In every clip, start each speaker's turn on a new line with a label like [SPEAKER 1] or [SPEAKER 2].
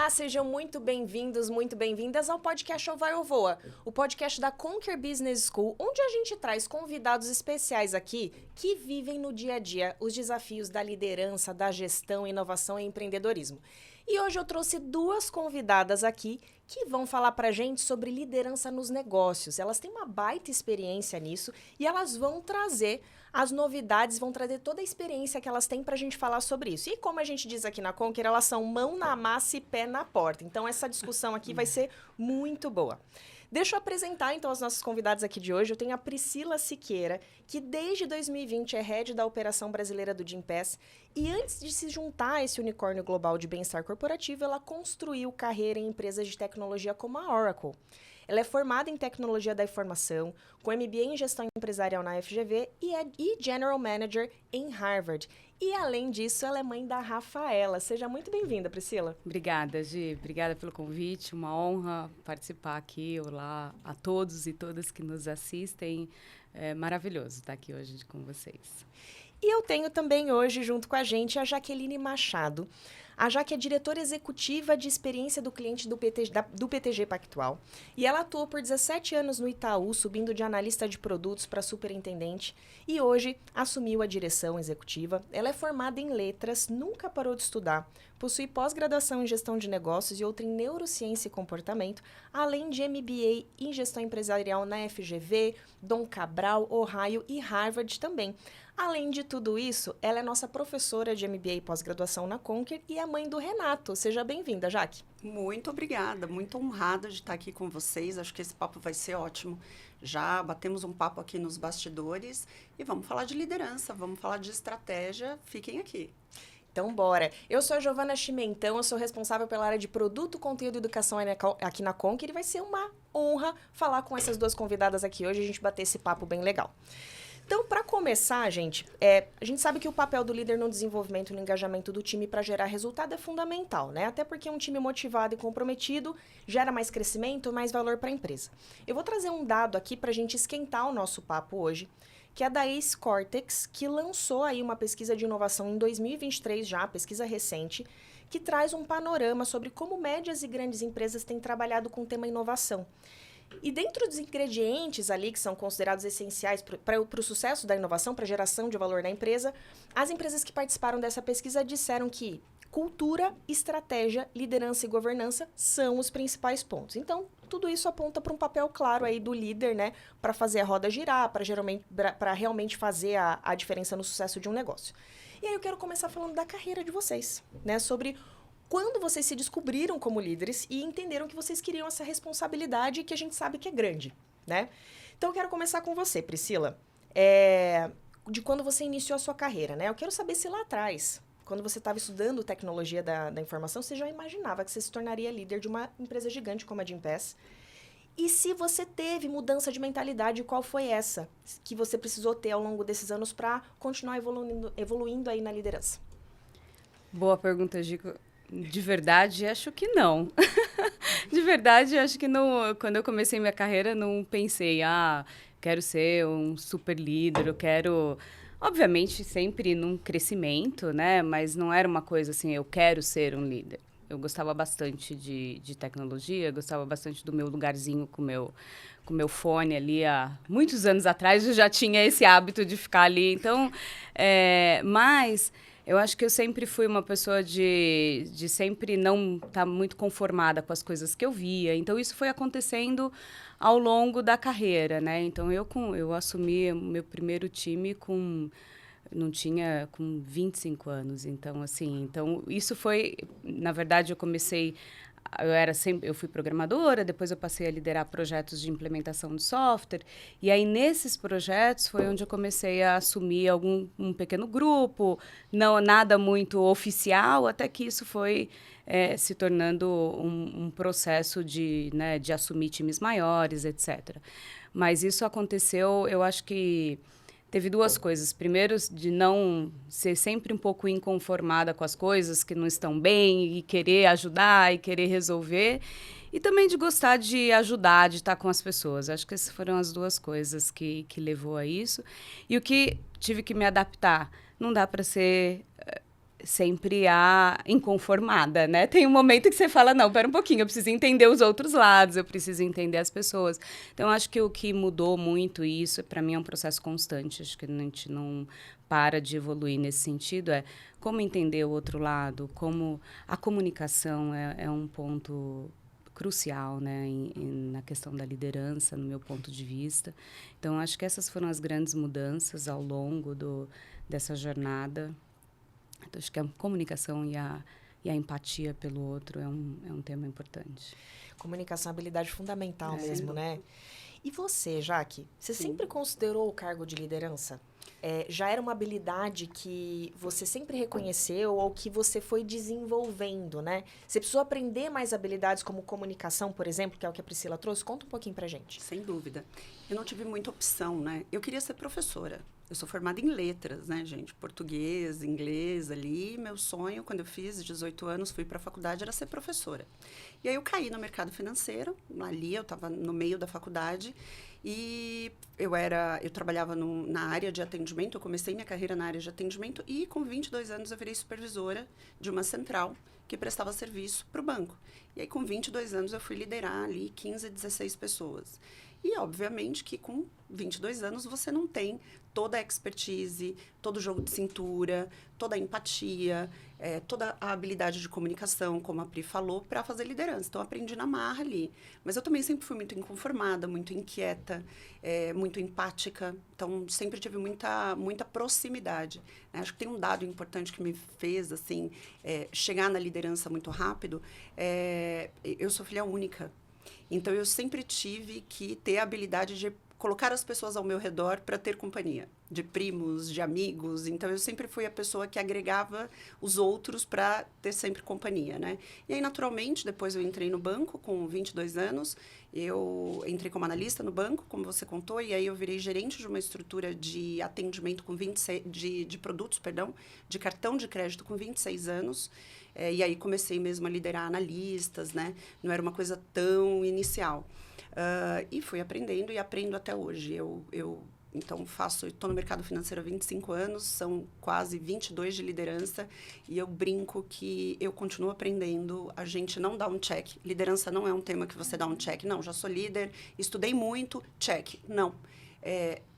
[SPEAKER 1] Olá, sejam muito bem-vindos, muito bem-vindas ao podcast Ou Vai ou Voa, o podcast da Conquer Business School, onde a gente traz convidados especiais aqui que vivem no dia a dia os desafios da liderança, da gestão, inovação e empreendedorismo. E hoje eu trouxe duas convidadas aqui que vão falar pra gente sobre liderança nos negócios. Elas têm uma baita experiência nisso e elas vão trazer as novidades, vão trazer toda a experiência que elas têm pra gente falar sobre isso. E como a gente diz aqui na Conquer, elas são mão na massa e pé na porta. Então essa discussão aqui vai ser muito boa. Deixa eu apresentar, então, as nossas convidadas aqui de hoje. Eu tenho a Priscila Siqueira, que desde 2020 é head da operação brasileira do Gympass. E antes de se juntar a esse unicórnio global de bem-estar corporativo, ela construiu carreira em empresas de tecnologia como a Oracle. Ela é formada em tecnologia da informação, com MBA em gestão empresarial na FGV e General Manager em Harvard. E, além disso, ela é mãe da Rafaela. Seja muito bem-vinda, Priscila.
[SPEAKER 2] Obrigada, Gi. Obrigada pelo convite. Uma honra participar aqui. Olá a todos e todas que nos assistem. É maravilhoso estar aqui hoje com vocês.
[SPEAKER 1] E eu tenho também hoje, junto com a gente, a Jaqueline Machado. A Jaque é diretora executiva de experiência do cliente do PTG Pactual. E ela atuou por 17 anos no Itaú, subindo de analista de produtos para superintendente. E hoje assumiu a direção executiva. Ela é formada em letras, nunca parou de estudar. Possui pós-graduação em gestão de negócios e outra em neurociência e comportamento, além de MBA em gestão empresarial na FGV, Dom Cabral, Ohio e Harvard também. Além de tudo isso, ela é nossa professora de MBA e pós-graduação na Conquer e a mãe do Renato. Seja bem-vinda, Jaque.
[SPEAKER 3] Muito obrigada, muito honrada de estar aqui com vocês. Acho que esse papo vai ser ótimo. Já batemos um papo aqui nos bastidores e vamos falar de liderança, vamos falar de estratégia. Fiquem aqui.
[SPEAKER 1] Então, bora. Eu sou a Giovana Chimentão, eu sou responsável pela área de produto, conteúdo e educação aqui na Conquer e vai ser uma honra falar com essas duas convidadas aqui hoje e a gente bater esse papo bem legal. Então, para começar, gente, a gente sabe que o papel do líder no desenvolvimento e no engajamento do time para gerar resultado é fundamental, né? Até porque um time motivado e comprometido gera mais crescimento e mais valor para a empresa. Eu vou trazer um dado aqui para a gente esquentar o nosso papo hoje, que é da Ace Cortex, que lançou aí uma pesquisa de inovação em 2023 já, pesquisa recente, que traz um panorama sobre como médias e grandes empresas têm trabalhado com o tema inovação. E dentro dos ingredientes ali que são considerados essenciais para o sucesso da inovação, para a geração de valor da empresa, as empresas que participaram dessa pesquisa disseram que cultura, estratégia, liderança e governança são os principais pontos. Então, tudo isso aponta para um papel claro aí do líder, né, para fazer a roda girar, para realmente fazer a diferença no sucesso de um negócio. E aí eu quero começar falando da carreira de vocês, né, sobre quando vocês se descobriram como líderes e entenderam que vocês queriam essa responsabilidade que a gente sabe que é grande, né? Então, eu quero começar com você, Priscila, de quando você iniciou a sua carreira, né? Eu quero saber se lá atrás, quando você estava estudando tecnologia da informação, você já imaginava que você se tornaria líder de uma empresa gigante como a Gympass. E se você teve mudança de mentalidade, qual foi essa que você precisou ter ao longo desses anos para continuar evoluindo aí na liderança?
[SPEAKER 2] Boa pergunta, Gico. De verdade, acho que não. De verdade, acho que não, quando eu comecei minha carreira, não pensei, quero ser um super líder, eu quero... Obviamente, sempre num crescimento, né? Mas não era uma coisa assim, eu quero ser um líder. Eu gostava bastante de tecnologia, gostava bastante do meu lugarzinho com o meu fone ali. Há muitos anos atrás, eu já tinha esse hábito de ficar ali. Então, mas... Eu acho que eu sempre fui uma pessoa de sempre não estar muito conformada com as coisas que eu via. Então, isso foi acontecendo ao longo da carreira, né? Então, eu assumi o meu primeiro time com 25 anos. Então, assim, isso foi... Na verdade, eu fui programadora, depois eu passei a liderar projetos de implementação de software, e aí nesses projetos foi onde eu comecei a assumir um pequeno grupo, não nada muito oficial, até que isso foi se tornando um processo de assumir times maiores, etc. Mas isso aconteceu, eu acho que teve duas coisas. Primeiro, de não ser sempre um pouco inconformada com as coisas que não estão bem e querer ajudar e querer resolver. E também de gostar de ajudar, de estar com as pessoas. Acho que essas foram as duas coisas que levou a isso. E o que tive que me adaptar. Não dá para ser sempre a inconformada, né? Tem um momento que você fala, não, pera um pouquinho, eu preciso entender os outros lados, eu preciso entender as pessoas. Então, acho que o que mudou muito, e isso, para mim, é um processo constante, acho que a gente não para de evoluir nesse sentido, é como entender o outro lado, como a comunicação é um ponto crucial, né, na questão da liderança, no meu ponto de vista. Então, acho que essas foram as grandes mudanças ao longo dessa jornada. Então, acho que a comunicação e a empatia pelo outro é um tema importante.
[SPEAKER 1] Comunicação é uma habilidade fundamental mesmo, né? E você, Jaque, você sempre considerou o cargo de liderança? Já era uma habilidade que você sempre reconheceu ou que você foi desenvolvendo, né? Você precisou aprender mais habilidades como comunicação, por exemplo, que é o que a Priscila trouxe? Conta um pouquinho pra gente.
[SPEAKER 3] Sem dúvida. Eu não tive muita opção, né? Eu queria ser professora. Eu sou formada em letras, né, gente? Português, inglês ali. Meu sonho, quando eu fiz 18 anos, fui para a faculdade, era ser professora. E aí eu caí no mercado financeiro. Ali eu estava no meio da faculdade. E eu trabalhava na área de atendimento. Eu comecei minha carreira na área de atendimento. E com 22 anos eu virei supervisora de uma central que prestava serviço para o banco. E aí com 22 anos eu fui liderar ali 15, 16 pessoas. E, obviamente, que com 22 anos você não tem toda a expertise, todo o jogo de cintura, toda a empatia, toda a habilidade de comunicação, como a Pri falou, para fazer liderança. Então, aprendi na marra ali. Mas eu também sempre fui muito inconformada, muito inquieta, muito empática. Então, sempre tive muita proximidade. Acho que tem um dado importante que me fez, assim, chegar na liderança muito rápido. Eu sou filha única. Então, eu sempre tive que ter a habilidade de colocar as pessoas ao meu redor para ter companhia, de primos, de amigos. Então, eu sempre fui a pessoa que agregava os outros para ter sempre companhia, né? E aí, naturalmente, depois eu entrei no banco com 22 anos. Eu entrei como analista no banco, como você contou, e aí eu virei gerente de uma estrutura de atendimento com 26, de produtos, perdão, de cartão de crédito com 26 anos. E aí comecei mesmo a liderar analistas, né? Não era uma coisa tão inicial. E fui aprendendo e aprendo até hoje. Então, estou no mercado financeiro há 25 anos, são quase 22 de liderança, e eu brinco que eu continuo aprendendo, a gente não dá um check. Liderança não é um tema que você dá um check. Não, já sou líder, estudei muito, check. Não.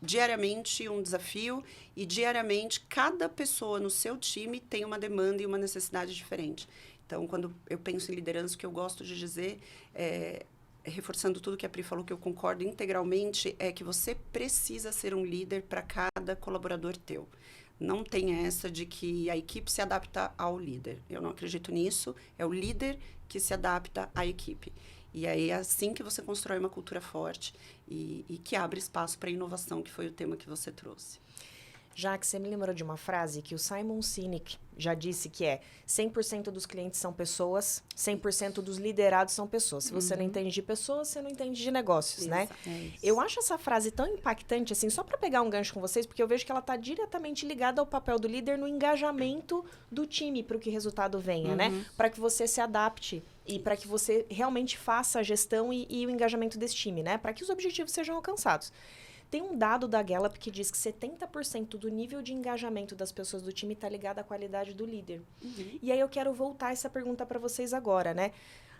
[SPEAKER 3] Diariamente um desafio e diariamente cada pessoa no seu time tem uma demanda e uma necessidade diferente. Então, quando eu penso em liderança, o que eu gosto de dizer reforçando tudo que a Pri falou, que eu concordo integralmente, é que você precisa ser um líder para cada colaborador teu. Não tem essa de que a equipe se adapta ao líder. Eu não acredito nisso. É o líder que se adapta à equipe. E aí é assim que você constrói uma cultura forte e que abre espaço para a inovação, que foi o tema que você trouxe.
[SPEAKER 1] Já que você me lembrou de uma frase que o Simon Sinek já disse, que é 100% dos clientes são pessoas, 100% dos liderados são pessoas. Se você não entende de pessoas, você não entende de negócios, né? Eu acho essa frase tão impactante, assim, só para pegar um gancho com vocês, porque eu vejo que ela está diretamente ligada ao papel do líder no engajamento do time para que o resultado venha, né? Para que você se adapte e para que você realmente faça a gestão e o engajamento desse time, né? Para que os objetivos sejam alcançados. Tem um dado da Gallup que diz que 70% do nível de engajamento das pessoas do time está ligado à qualidade do líder. E aí eu quero voltar essa pergunta para vocês agora, né?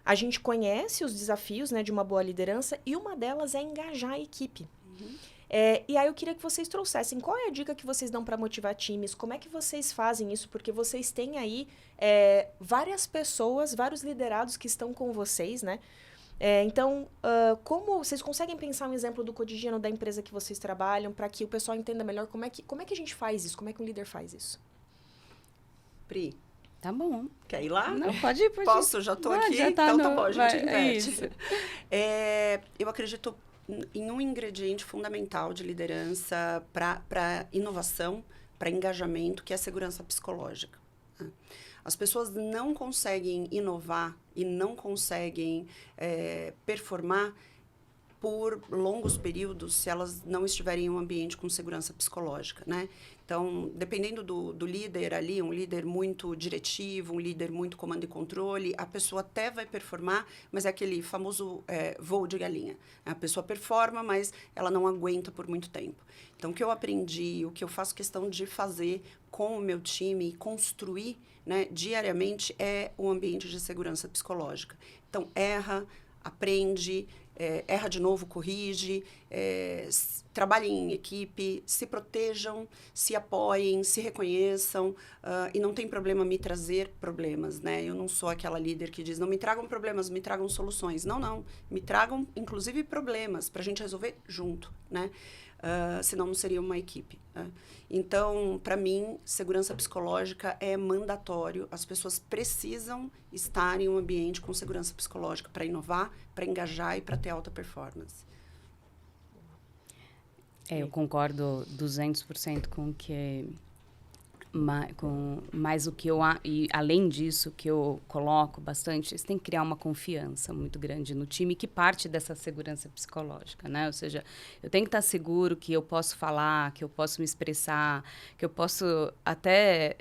[SPEAKER 1] A gente conhece os desafios, né, de uma boa liderança e uma delas é engajar a equipe. E aí eu queria que vocês trouxessem qual é a dica que vocês dão para motivar times, como é que vocês fazem isso, porque vocês têm aí várias pessoas, vários liderados que estão com vocês, né? Então, como vocês conseguem pensar um exemplo do cotidiano da empresa que vocês trabalham para que o pessoal entenda melhor como é que a gente faz isso, como é que um líder faz isso?
[SPEAKER 3] Pri,
[SPEAKER 2] tá bom.
[SPEAKER 3] Quer ir lá?
[SPEAKER 2] Não, pode ir.
[SPEAKER 3] Posso? Já estou aqui? Já tá, então tá bom, a gente inverte. Eu acredito em um ingrediente fundamental de liderança para inovação, para engajamento, que é a segurança psicológica. As pessoas não conseguem inovar e não conseguem performar por longos períodos se elas não estiverem em um ambiente com segurança psicológica, né? Então, dependendo do líder ali, um líder muito diretivo, um líder muito comando e controle, a pessoa até vai performar, mas é aquele famoso voo de galinha. A pessoa performa, mas ela não aguenta por muito tempo. Então, o que eu aprendi, o que eu faço questão de fazer com o meu time e construir, né, diariamente é um ambiente de segurança psicológica. Então, erra, aprende, erra de novo, corrige, trabalhem em equipe, se protejam, se apoiem, se reconheçam, e não tem problema me trazer problemas, né? Eu não sou aquela líder que diz, não me tragam problemas, me tragam soluções. Não, me tragam, inclusive, problemas para a gente resolver junto, né? Senão não seria uma equipe. Né? Então, para mim, segurança psicológica é mandatório. As pessoas precisam estar em um ambiente com segurança psicológica para inovar, para engajar e para ter alta performance.
[SPEAKER 2] Eu concordo 200% com o que... Mas o que eu... E além disso, que eu coloco bastante, você tem que criar uma confiança muito grande no time que parte dessa segurança psicológica, né? Ou seja, eu tenho que estar seguro que eu posso falar, que eu posso me expressar, que eu posso até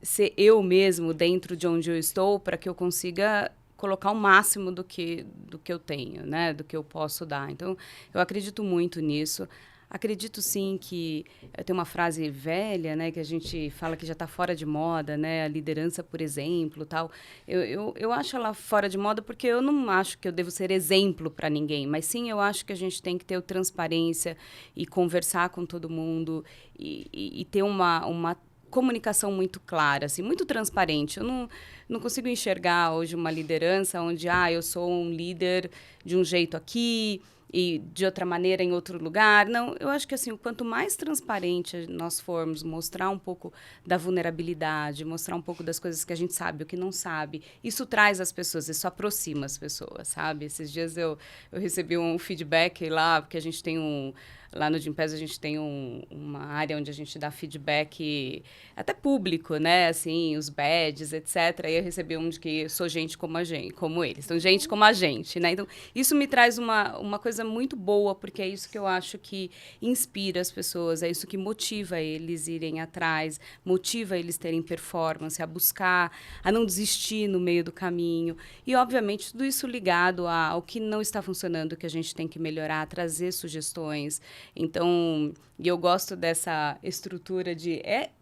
[SPEAKER 2] ser eu mesmo dentro de onde eu estou para que eu consiga colocar o máximo do que eu tenho, né? Do que eu posso dar. Então, eu acredito muito nisso. Acredito, sim, que tem uma frase velha, né, que a gente fala que já está fora de moda, né, a liderança, por exemplo, tal. Eu acho ela fora de moda porque eu não acho que eu devo ser exemplo para ninguém, mas sim eu acho que a gente tem que ter transparência e conversar com todo mundo e ter uma comunicação muito clara, assim, muito transparente. Eu não consigo enxergar hoje uma liderança onde, eu sou um líder de um jeito aqui e de outra maneira em outro lugar. Não, eu acho que assim, quanto mais transparente nós formos, mostrar um pouco da vulnerabilidade, mostrar um pouco das coisas que a gente sabe, o que não sabe, isso traz as pessoas, isso aproxima as pessoas, sabe? Esses dias eu recebi um feedback lá, porque a gente tem lá no Gympass a gente tem uma área onde a gente dá feedback até público, né? Assim, os badges, etc. E eu recebi de que sou gente como a gente, como eles. Então, gente como a gente, né? Então, isso me traz uma coisa muito boa, porque é isso que eu acho que inspira as pessoas, é isso que motiva eles irem atrás, motiva eles terem performance, a buscar, a não desistir no meio do caminho. E, obviamente, tudo isso ligado ao que não está funcionando, que a gente tem que melhorar, trazer sugestões. Então, e eu gosto dessa estrutura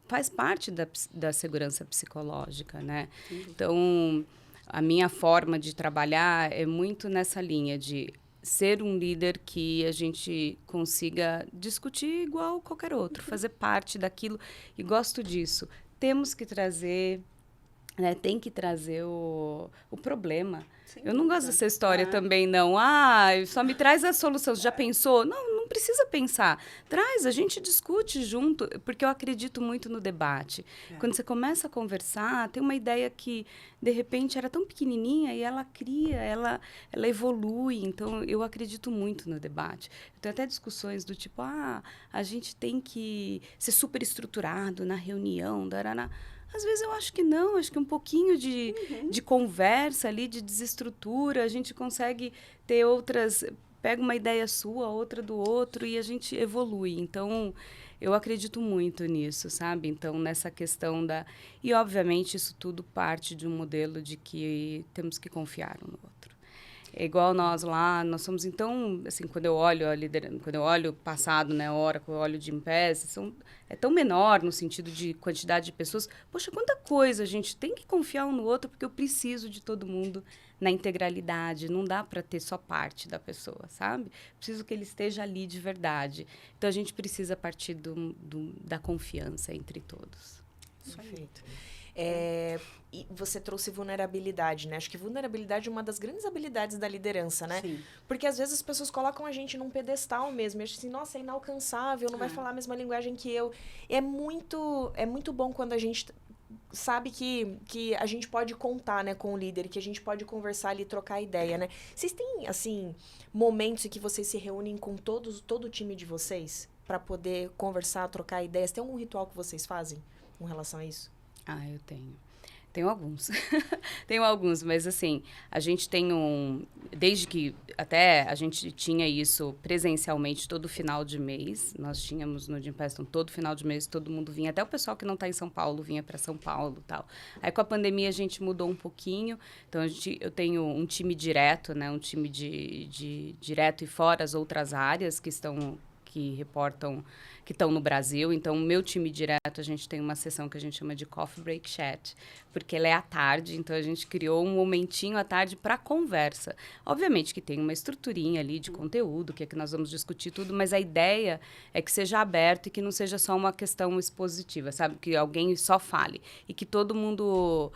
[SPEAKER 2] faz parte da segurança psicológica, né? Então, a minha forma de trabalhar é muito nessa linha de ser um líder que a gente consiga discutir igual qualquer outro, fazer parte daquilo, e gosto disso. Temos que trazer, né, tem que trazer o problema. Sim, eu não gosto dessa história também, não. Só me traz a solução. Você já pensou? Não precisa pensar. Traz, a gente discute junto, porque eu acredito muito no debate. Quando você começa a conversar, tem uma ideia que, de repente, era tão pequenininha e ela cria, ela evolui. Então, eu acredito muito no debate. Eu tenho até discussões do tipo, a gente tem que ser super estruturado na reunião, dará. Às vezes eu acho que não, acho que um pouquinho de conversa ali, de desestrutura, a gente consegue ter outras... Pega uma ideia sua, outra do outro, e a gente evolui. Então, eu acredito muito nisso, sabe? Então, nessa questão da... E, obviamente, isso tudo parte de um modelo de que temos que confiar um no outro. É igual nós lá, nós somos, então, assim, quando eu olho a liderança, quando eu olho o passado, né, Oracle, eu olho o Gympass, é tão menor no sentido de quantidade de pessoas. Poxa, quanta coisa, a gente tem que confiar um no outro, porque eu preciso de todo mundo na integralidade, não dá para ter só parte da pessoa, sabe? Preciso que ele esteja ali de verdade. Então, a gente precisa partir da confiança entre todos.
[SPEAKER 1] Perfeito. E você trouxe vulnerabilidade, né? Acho que vulnerabilidade é uma das grandes habilidades da liderança, né?
[SPEAKER 3] Sim.
[SPEAKER 1] Porque às vezes as pessoas colocam a gente num pedestal mesmo. E acham assim, nossa, é inalcançável, não vai falar a mesma linguagem que eu. É muito bom quando a gente sabe que a gente pode contar, né, com o líder, que a gente pode conversar ali, trocar ideia, né? Vocês têm, assim, momentos em que vocês se reúnem com todo o time de vocês para poder conversar, trocar ideias? Tem algum ritual que vocês fazem com relação a isso?
[SPEAKER 2] Eu tenho. Tenho alguns. Tenho alguns, mas assim, a gente tem desde que até a gente tinha isso presencialmente todo final de mês, nós tínhamos no Gympass, todo final de mês todo mundo vinha, até o pessoal que não está em São Paulo vinha para São Paulo e tal. Aí com a pandemia a gente mudou um pouquinho, então eu tenho um time direto, né, um time de direto e fora as outras áreas que reportam, que estão no Brasil. Então, o meu time direto, a gente tem uma sessão que a gente chama de Coffee Break Chat, porque ela é à tarde, então a gente criou um momentinho à tarde para conversa. Obviamente que tem uma estruturinha ali de conteúdo, que é que nós vamos discutir tudo, mas a ideia é que seja aberto e que não seja só uma questão expositiva, sabe? Que alguém só fale e que todo mundo...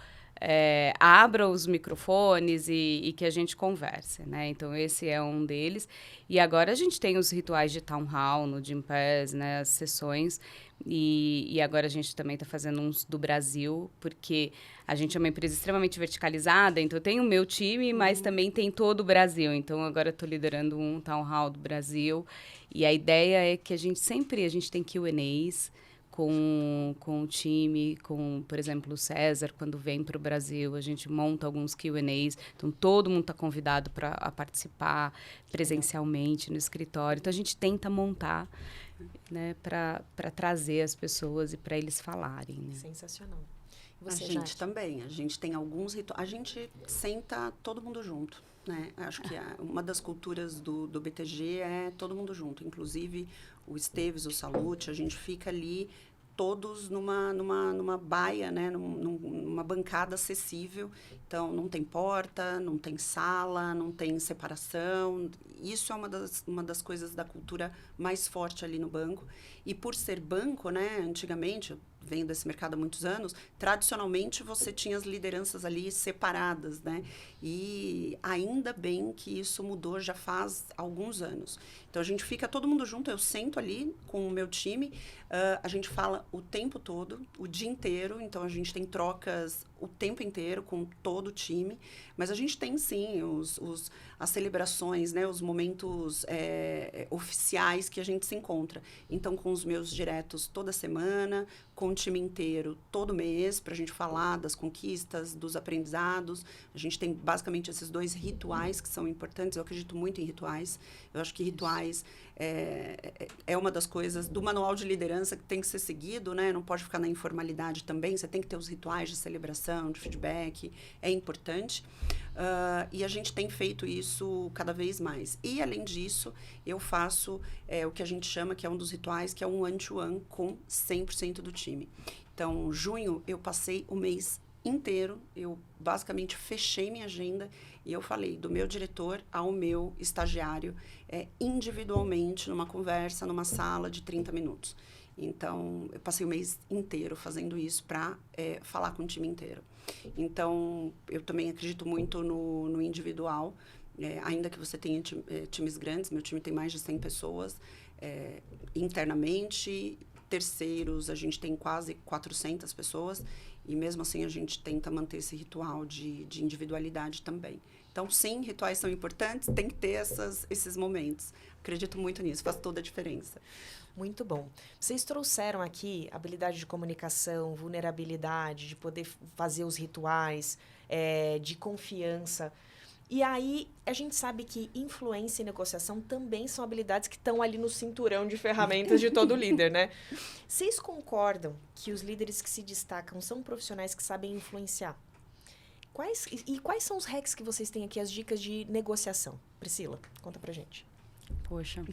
[SPEAKER 2] abra os microfones e que a gente converse, né? Então, esse é um deles. E agora a gente tem os rituais de Town Hall no Gympass, né? As sessões. E agora a gente também está fazendo uns do Brasil, porque a gente é uma empresa extremamente verticalizada, então tem o meu time, mas também tem todo o Brasil. Então, agora estou liderando um Town Hall do Brasil. E a ideia é que a gente tem Q&As, com o time, por exemplo, o César, quando vem para o Brasil, a gente monta alguns Q&As, então todo mundo está convidado para participar presencialmente no escritório. Então, a gente tenta montar, né, para trazer as pessoas e para eles falarem. Né?
[SPEAKER 1] Sensacional. E você,
[SPEAKER 3] a gente
[SPEAKER 1] Jaque?
[SPEAKER 3] também, a gente tem alguns rituais, a gente senta todo mundo junto. Né? Acho que uma das culturas do BTG é todo mundo junto, inclusive o Esteves, o Salute, a gente fica ali todos numa baia, né? Numa bancada acessível. Então, não tem porta, não tem sala, não tem separação. Isso é uma das coisas da cultura mais forte ali no banco. E por ser banco, né? Antigamente, venho desse mercado há muitos anos, tradicionalmente você tinha as lideranças ali separadas, né? E ainda bem que isso mudou já faz alguns anos. Então, a gente fica todo mundo junto, eu sento ali com o meu time, a gente fala o tempo todo, o dia inteiro, então a gente tem trocas o tempo inteiro com todo o time, mas a gente tem sim as celebrações, né? Os momentos oficiais que a gente se encontra. Então, com os meus diretos toda semana, com o time inteiro todo mês, para a gente falar das conquistas, dos aprendizados. A gente tem basicamente esses 2 rituais que são importantes. Eu acredito muito em rituais. Eu acho que rituais é uma das coisas do manual de liderança que tem que ser seguido, né? Não pode ficar na informalidade também. Você tem que ter os rituais de celebração, de feedback. É importante. E a gente tem feito isso cada vez mais. E, além disso, eu faço o que a gente chama, que é um dos rituais, que é um one-to-one com 100% do time. Então, junho, eu passei o mês inteiro, eu basicamente fechei minha agenda e eu falei do meu diretor ao meu estagiário individualmente, numa conversa, numa sala de 30 minutos. Então, eu passei o mês inteiro fazendo isso para falar com o time inteiro. Então, eu também acredito muito no individual, ainda que você tenha times grandes, meu time tem mais de 100 pessoas, internamente, terceiros, a gente tem quase 400 pessoas, e mesmo assim a gente tenta manter esse ritual de individualidade também. Então, sim, rituais são importantes, tem que ter esses momentos. Acredito muito nisso, faz toda a diferença.
[SPEAKER 1] Muito bom. Vocês trouxeram aqui habilidade de comunicação, vulnerabilidade, de poder fazer os rituais, de confiança. E aí, a gente sabe que influência e negociação também são habilidades que estão ali no cinturão de ferramentas de todo líder, né? Vocês concordam que os líderes que se destacam são profissionais que sabem influenciar? Quais são os hacks que vocês têm aqui, as dicas de negociação? Priscila, conta pra gente.
[SPEAKER 2] Poxa,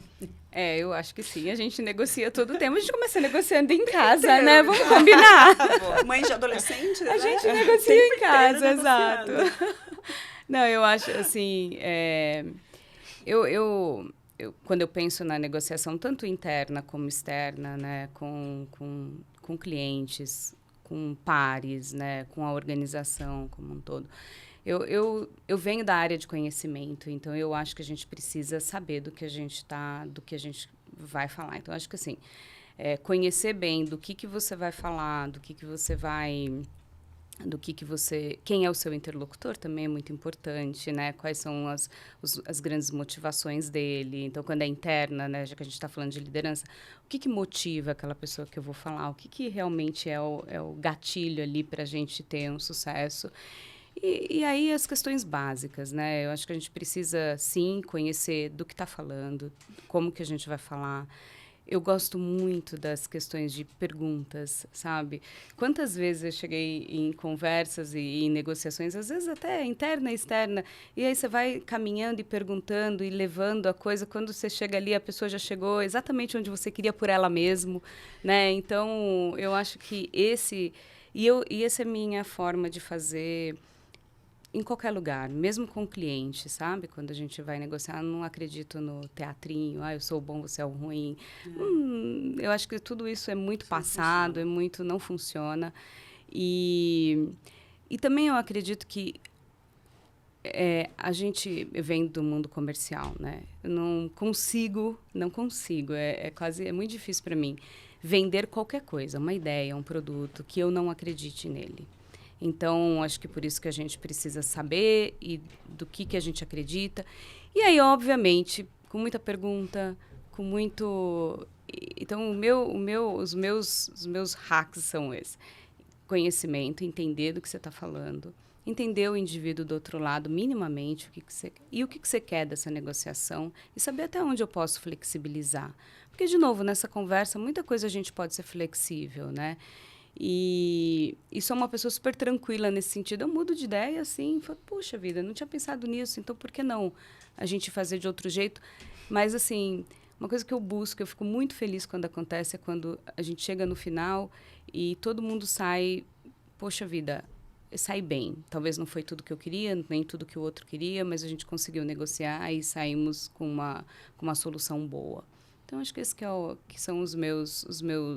[SPEAKER 2] eu acho que sim. A gente negocia todo o tempo. A gente começa negociando em casa, né? Vamos combinar.
[SPEAKER 3] Mãe de adolescente,
[SPEAKER 2] A
[SPEAKER 3] né?
[SPEAKER 2] gente negocia em casa, exato. Não, eu acho, assim, quando eu penso na negociação, tanto interna como externa, né? Com clientes, com pares, né? Com a organização como um todo. Eu venho da área de conhecimento, então eu acho que a gente precisa saber do que a gente vai falar. Então, acho que assim, conhecer bem do que você vai falar, do que você vai do que você... Quem é o seu interlocutor também é muito importante, né? Quais são as grandes motivações dele. Então, quando é interna, né? Já que a gente está falando de liderança, o que motiva aquela pessoa que eu vou falar? O que realmente é o gatilho ali para a gente ter um sucesso? E aí as questões básicas, né? Eu acho que a gente precisa, sim, conhecer do que está falando, como que a gente vai falar. Eu gosto muito das questões de perguntas, sabe? Quantas vezes eu cheguei em conversas e em negociações, às vezes até interna e externa, e aí você vai caminhando e perguntando e levando a coisa, quando você chega ali, a pessoa já chegou exatamente onde você queria por ela mesmo, né? Então, eu acho que essa é a minha forma de fazer em qualquer lugar, mesmo com o cliente, sabe? Quando a gente vai negociar, eu não acredito no teatrinho, eu sou o bom, você é o ruim. Eu acho que tudo isso é muito passado, não funciona. E também eu acredito que a gente vem do mundo comercial, né? Eu não consigo, é muito difícil para mim vender qualquer coisa, uma ideia, um produto, que eu não acredite nele. Então, acho que por isso que a gente precisa saber do que a gente acredita. E aí, obviamente, com muita pergunta, com muito... Então, os meus hacks são esses. Conhecimento, entender do que você está falando, entender o indivíduo do outro lado minimamente, o que você quer dessa negociação e saber até onde eu posso flexibilizar. Porque, de novo, nessa conversa, muita coisa a gente pode ser flexível, né? E sou uma pessoa super tranquila nesse sentido. Eu mudo de ideia, assim, falo, puxa vida, não tinha pensado nisso, então por que não a gente fazer de outro jeito? Mas, assim, uma coisa que eu busco, eu fico muito feliz quando acontece, é quando a gente chega no final e todo mundo sai, poxa vida, sai bem. Talvez não foi tudo que eu queria, nem tudo que o outro queria, mas a gente conseguiu negociar e saímos com uma solução boa. Então, acho que esse que são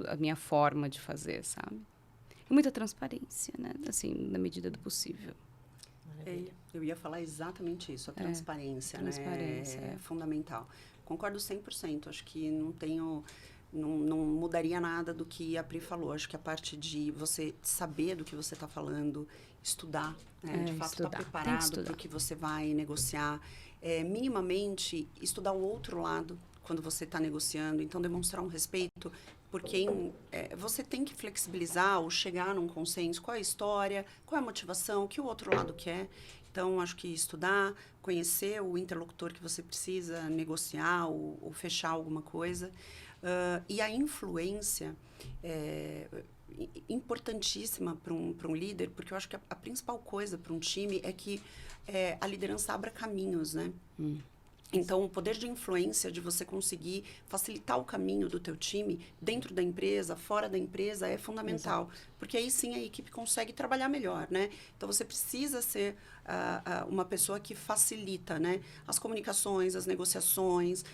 [SPEAKER 2] a minha forma de fazer, sabe? E muita transparência, né? Assim, na medida do possível.
[SPEAKER 3] Eu ia falar exatamente isso, a transparência, né? É fundamental. Concordo 100%, acho que não mudaria nada do que a Pri falou. Acho que a parte de você saber do que você está falando, estudar, né? De fato, estar preparado para o que você vai negociar. Minimamente, estudar o outro lado quando você está negociando. Então, demonstrar um respeito por quem... você tem que flexibilizar ou chegar num consenso. Qual é a história, qual é a motivação, o que o outro lado quer. Então, acho que estudar, conhecer o interlocutor que você precisa negociar ou fechar alguma coisa. E a influência é importantíssima para um líder, porque eu acho que a principal coisa para um time é que a liderança abra caminhos, né? Então, o poder de influência, de você conseguir facilitar o caminho do teu time dentro da empresa, fora da empresa, é fundamental. Exato. Porque aí sim a equipe consegue trabalhar melhor, né? Então, você precisa ser uma pessoa que facilita, né? As comunicações, as negociações,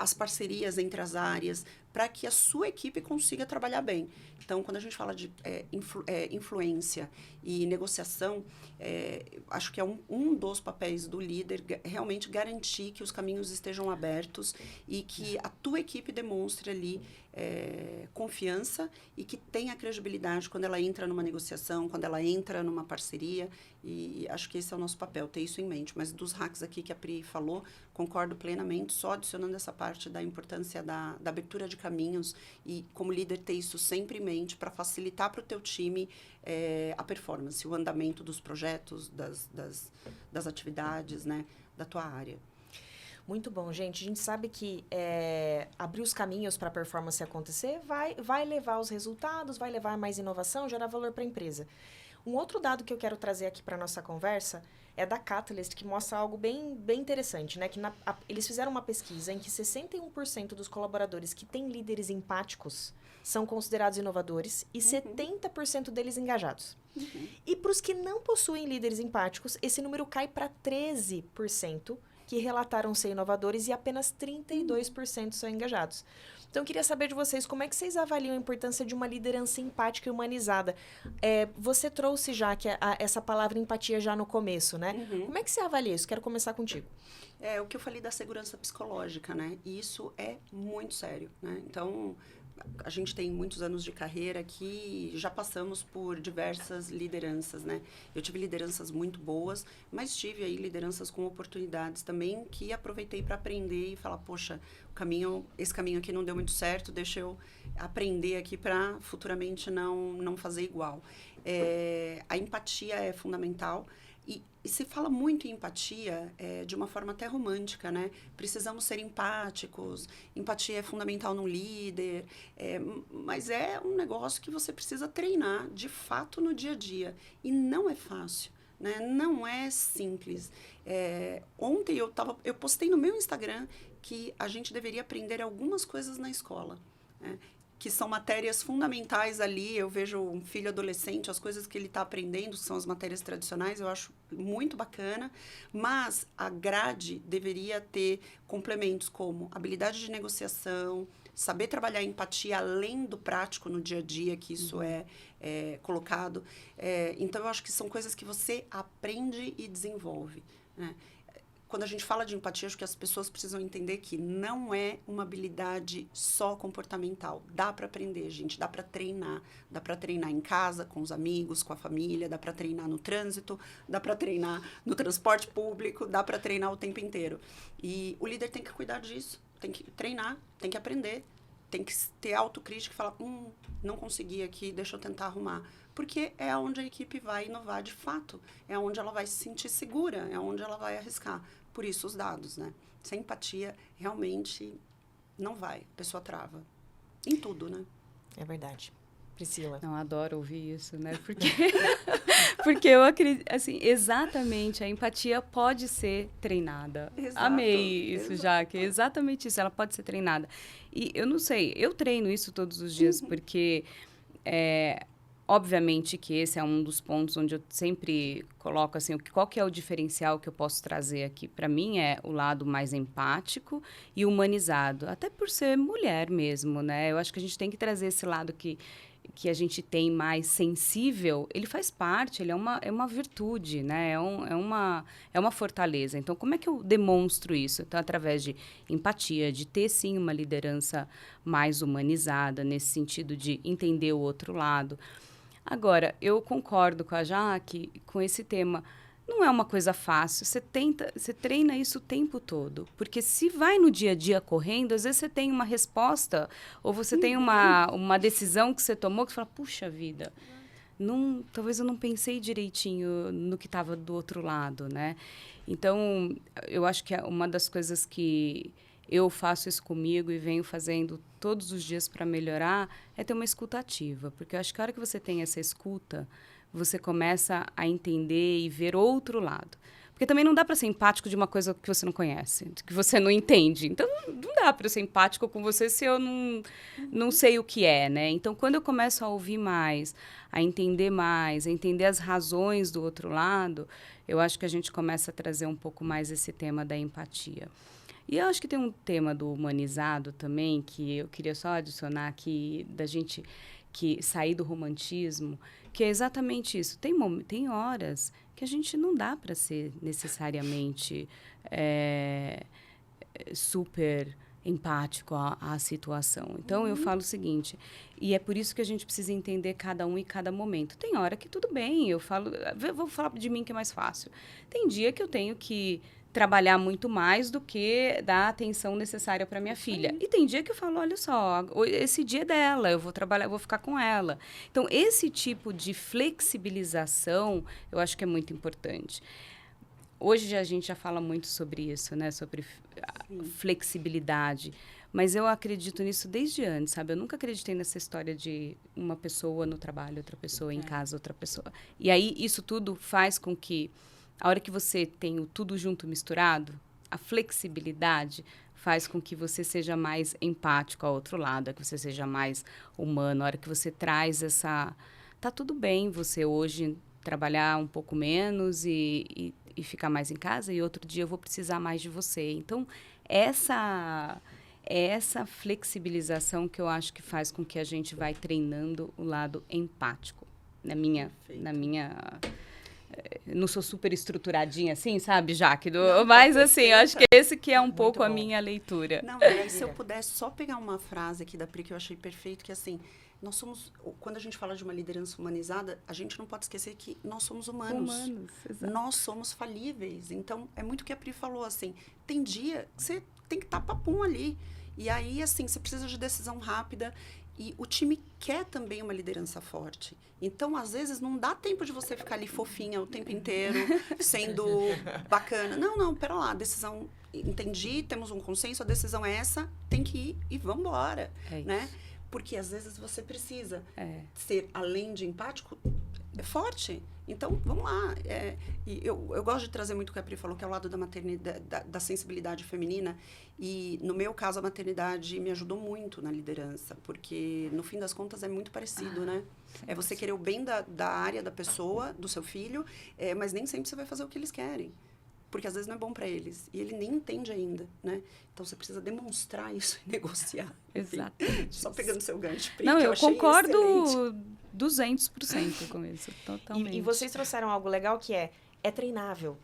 [SPEAKER 3] as parcerias entre as áreas, para que a sua equipe consiga trabalhar bem. Então, quando a gente fala de influência e negociação, acho que é um dos papéis do líder realmente garantir que os caminhos estejam abertos e que a tua equipe demonstre ali confiança e que tenha credibilidade quando ela entra numa negociação, quando ela entra numa parceria. E acho que esse é o nosso papel, ter isso em mente. Mas dos hacks aqui que a Pri falou, concordo plenamente, só adicionando essa parte da importância da abertura de caminhos e, como líder, ter isso sempre em mente para facilitar para o teu time a performance, o andamento dos projetos, das atividades, né, da tua área.
[SPEAKER 1] Muito bom, gente. A gente sabe que abrir os caminhos para a performance acontecer vai levar os resultados, vai levar mais inovação, gerar valor para a empresa. Um outro dado que eu quero trazer aqui para a nossa conversa é da Catalyst, que mostra algo bem interessante, né? Que eles fizeram uma pesquisa em que 61% dos colaboradores que têm líderes empáticos são considerados inovadores e 70% deles engajados. E para os que não possuem líderes empáticos, esse número cai para 13%, que relataram ser inovadores e apenas 32% são engajados. Então, eu queria saber de vocês, como é que vocês avaliam a importância de uma liderança empática e humanizada? Você trouxe já essa palavra empatia já no começo, né? Como é que você avalia isso? Quero começar contigo.
[SPEAKER 3] O que eu falei da segurança psicológica, né? E isso é muito sério, né? Então, a gente tem muitos anos de carreira que já passamos por diversas lideranças, né? Eu tive lideranças muito boas, mas tive aí lideranças com oportunidades também que aproveitei para aprender e falar, poxa, esse caminho aqui não deu muito certo, deixa eu aprender aqui para futuramente não fazer igual. A empatia é fundamental. E se fala muito em empatia de uma forma até romântica, né? Precisamos ser empáticos, empatia é fundamental no líder, mas é um negócio que você precisa treinar, de fato, no dia a dia. E não é fácil, né? Não é simples. Ontem eu postei no meu Instagram que a gente deveria aprender algumas coisas na escola, né? Que são matérias fundamentais ali. Eu vejo um filho adolescente, as coisas que ele está aprendendo, que são as matérias tradicionais, eu acho muito bacana, mas a grade deveria ter complementos como habilidade de negociação, saber trabalhar empatia além do prático no dia a dia, que isso é colocado. Então, eu acho que são coisas que você aprende e desenvolve, né? Quando a gente fala de empatia, acho que as pessoas precisam entender que não é uma habilidade só comportamental. Dá para aprender, gente, dá para treinar. Dá para treinar em casa, com os amigos, com a família, dá para treinar no trânsito, dá para treinar no transporte público, dá para treinar o tempo inteiro. E o líder tem que cuidar disso, tem que treinar, tem que aprender, tem que ter autocrítica e falar, não consegui aqui, deixa eu tentar arrumar. Porque é onde a equipe vai inovar de fato, é onde ela vai se sentir segura, é onde ela vai arriscar. Por isso, os dados, né? Sem empatia, realmente não vai. A pessoa trava. Em tudo, né?
[SPEAKER 1] É verdade. Priscila.
[SPEAKER 2] Não, adoro ouvir isso, né? Porque eu acredito, assim, exatamente, a empatia pode ser treinada.
[SPEAKER 3] Exato,
[SPEAKER 2] Amei isso, Jaque. Exatamente isso, ela pode ser treinada. E eu não sei, eu treino isso todos os dias, porque... Obviamente que esse é um dos pontos onde eu sempre coloco assim, qual que é o diferencial que eu posso trazer aqui? Para mim é o lado mais empático e humanizado, até por ser mulher mesmo, né? Eu acho que a gente tem que trazer esse lado que a gente tem mais sensível, ele faz parte, ele é uma virtude, né? É uma fortaleza. Então, como é que eu demonstro isso? Então, através de empatia, de ter, sim, uma liderança mais humanizada, nesse sentido de entender o outro lado. Agora, eu concordo com a Jaque com esse tema. Não é uma coisa fácil. Você treina isso o tempo todo. Porque se vai no dia a dia correndo, às vezes você tem uma resposta ou você tem uma decisão que você tomou que você fala, puxa vida, talvez eu não pensei direitinho no que estava do outro lado, né? Então, eu acho que uma das coisas que eu faço isso comigo e venho fazendo todos os dias para melhorar é ter uma escuta ativa. Porque eu acho que a hora que você tem essa escuta, você começa a entender e ver outro lado. Porque também não dá para ser empático de uma coisa que você não conhece, que você não entende. Então, não dá para ser empático com você se eu não sei o que é, né? Então, quando eu começo a ouvir mais, a entender as razões do outro lado, eu acho que a gente começa a trazer um pouco mais esse tema da empatia. E eu acho que tem um tema do humanizado também, que eu queria só adicionar aqui, da gente que sair do romantismo, que é exatamente isso. Tem horas que a gente não dá para ser necessariamente super empático à situação. Então, eu falo o seguinte, e é por isso que a gente precisa entender cada um e cada momento. Tem hora que tudo bem, eu vou falar de mim que é mais fácil. Tem dia que eu tenho que trabalhar muito mais do que dar a atenção necessária para minha filha. E tem dia que eu falo, olha só, esse dia é dela, eu vou trabalhar, eu vou ficar com ela. Então, esse tipo de flexibilização, eu acho que é muito importante. Hoje a gente já fala muito sobre isso, né? Sobre flexibilidade. Mas eu acredito nisso desde antes, sabe? Eu nunca acreditei nessa história de uma pessoa no trabalho, outra pessoa em casa, outra pessoa. E aí, isso tudo faz com que a hora que você tem o tudo junto misturado, a flexibilidade faz com que você seja mais empático ao outro lado, que você seja mais humano. A hora que você traz essa... Tá tudo bem você hoje trabalhar um pouco menos e ficar mais em casa, e outro dia eu vou precisar mais de você. Então, essa flexibilização que eu acho que faz com que a gente vai treinando o lado empático. não sou super estruturadinha assim, sabe, Jaque? Mas assim, eu acho que esse que é um pouco a minha leitura.
[SPEAKER 3] Não, e aí, se eu pudesse só pegar uma frase aqui da Pri que eu achei perfeito, que assim, nós somos, quando a gente fala de uma liderança humanizada, a gente não pode esquecer que nós somos humanos.
[SPEAKER 2] Exato.
[SPEAKER 3] Nós somos falíveis. Então, é muito o que a Pri falou, assim, tem dia que você tem que estar papum ali. E aí, assim, você precisa de decisão rápida. E o time quer também uma liderança forte. Então, às vezes, não dá tempo de você ficar ali fofinha o tempo inteiro, sendo bacana. Não, pera lá, a decisão, entendi, temos um consenso, a decisão é essa, tem que ir e vamos embora, né? Porque, às vezes, você precisa ser, além de empático, forte. Então, vamos lá. E eu gosto de trazer muito o que a Pri falou, que é o lado da maternidade, da sensibilidade feminina. E, no meu caso, a maternidade me ajudou muito na liderança, porque, no fim das contas, é muito parecido, né? É você querer o bem da área da pessoa, do seu filho, mas nem sempre você vai fazer o que eles querem. Porque, às vezes, não é bom para eles. E ele nem entende ainda, né? Então, você precisa demonstrar isso e negociar.
[SPEAKER 2] Exato.
[SPEAKER 3] Só pegando seu gancho, Pri,
[SPEAKER 2] não,
[SPEAKER 3] que
[SPEAKER 2] eu concordo
[SPEAKER 3] excelente.
[SPEAKER 2] 200% com isso, totalmente.
[SPEAKER 1] E vocês trouxeram algo legal que é treinável.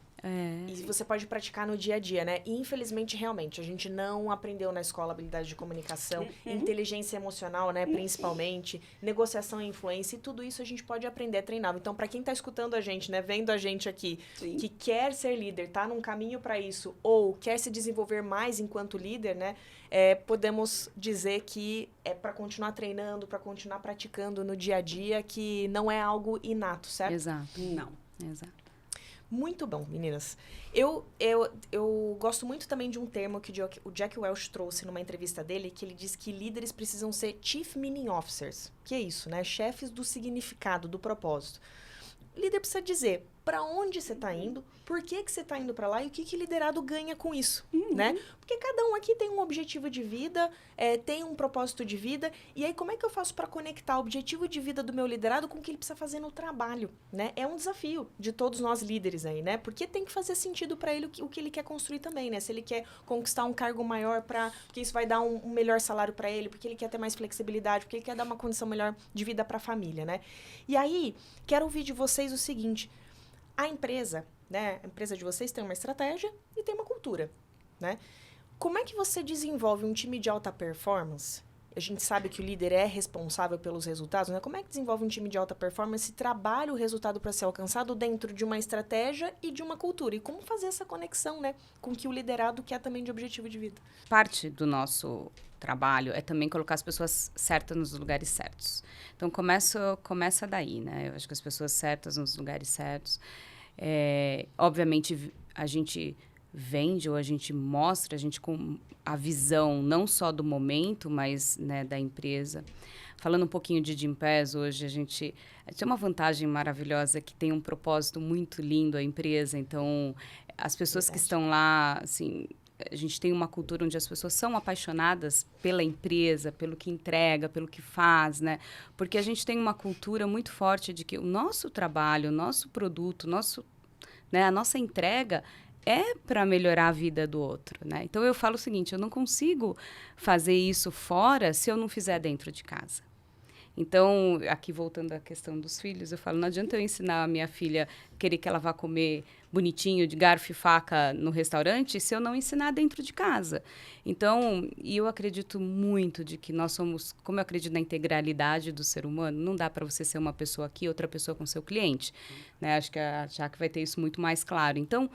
[SPEAKER 1] E você pode praticar no dia a dia, né? E, infelizmente, realmente, a gente não aprendeu na escola habilidade de comunicação, inteligência emocional, né? Principalmente, negociação e influência, e tudo isso a gente pode aprender, é treinável. Então, para quem tá escutando a gente, né? Vendo a gente aqui, que quer ser líder, tá num caminho para isso, ou quer se desenvolver mais enquanto líder, né? Podemos dizer que é para continuar treinando, para continuar praticando no dia a dia, que não é algo inato, certo?
[SPEAKER 2] Exato.
[SPEAKER 3] Não.
[SPEAKER 2] Exato.
[SPEAKER 1] Muito bom, meninas. Eu gosto muito também de um termo que o Jack Welch trouxe numa entrevista dele, que ele diz que líderes precisam ser Chief Meaning Officers. Que é isso, né? Chefes do significado, do propósito. Líder precisa dizer para onde você está indo, por que você está indo para lá e o que liderado ganha com isso, né? Porque cada um aqui tem um objetivo de vida, tem um propósito de vida, e aí como é que eu faço para conectar o objetivo de vida do meu liderado com o que ele precisa fazer no trabalho, né? É um desafio de todos nós líderes aí, né? Porque tem que fazer sentido para ele o que ele quer construir também, né? Se ele quer conquistar um cargo maior porque isso vai dar um melhor salário para ele, porque ele quer ter mais flexibilidade, porque ele quer dar uma condição melhor de vida para a família, né? E aí, quero ouvir de vocês o seguinte: a empresa, né? A empresa de vocês tem uma estratégia e tem uma cultura, né? Como é que você desenvolve um time de alta performance? A gente sabe que o líder é responsável pelos resultados, né? Como é que desenvolve um time de alta performance e trabalha o resultado para ser alcançado dentro de uma estratégia e de uma cultura? E como fazer essa conexão, né? Com o que o liderado quer também de objetivo de vida?
[SPEAKER 2] Parte do nosso trabalho é também colocar as pessoas certas nos lugares certos. Então, começa daí, né? Eu acho que as pessoas certas nos lugares certos. Obviamente, a gente vende ou a gente mostra, a gente com a visão não só do momento, mas, né, da empresa. Falando um pouquinho de Gympass, hoje a gente tem uma vantagem maravilhosa que tem um propósito muito lindo a empresa. Então, as pessoas que estão lá, assim, a gente tem uma cultura onde as pessoas são apaixonadas pela empresa, pelo que entrega, pelo que faz, né? Porque a gente tem uma cultura muito forte de que o nosso trabalho, o nosso produto, né, a nossa entrega é para melhorar a vida do outro, né? Então, eu falo o seguinte: eu não consigo fazer isso fora se eu não fizer dentro de casa. Então, aqui voltando à questão dos filhos, eu falo, não adianta eu ensinar a minha filha, querer que ela vá comer bonitinho, de garfo e faca no restaurante, se eu não ensinar dentro de casa. Então, e eu acredito muito de que nós somos, como eu acredito na integralidade do ser humano, não dá para você ser uma pessoa aqui, outra pessoa com seu cliente, né? Acho que a Jaque vai ter isso muito mais claro. Então,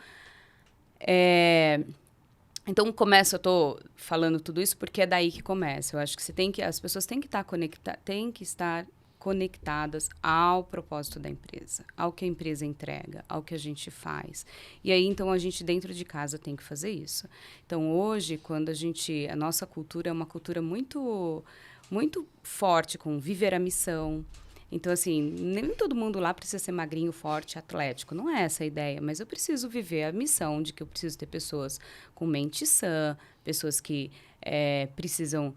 [SPEAKER 2] eu tô falando tudo isso porque é daí que começa. Eu acho que as pessoas têm que estar conectadas ao propósito da empresa, ao que a empresa entrega, ao que a gente faz. E aí, então, a gente dentro de casa tem que fazer isso. Então, hoje, a nossa cultura é uma cultura muito, muito forte com viver a missão. Então, assim, nem todo mundo lá precisa ser magrinho, forte, atlético. Não é essa a ideia, mas eu preciso viver a missão de que eu preciso ter pessoas com mente sã, pessoas que precisam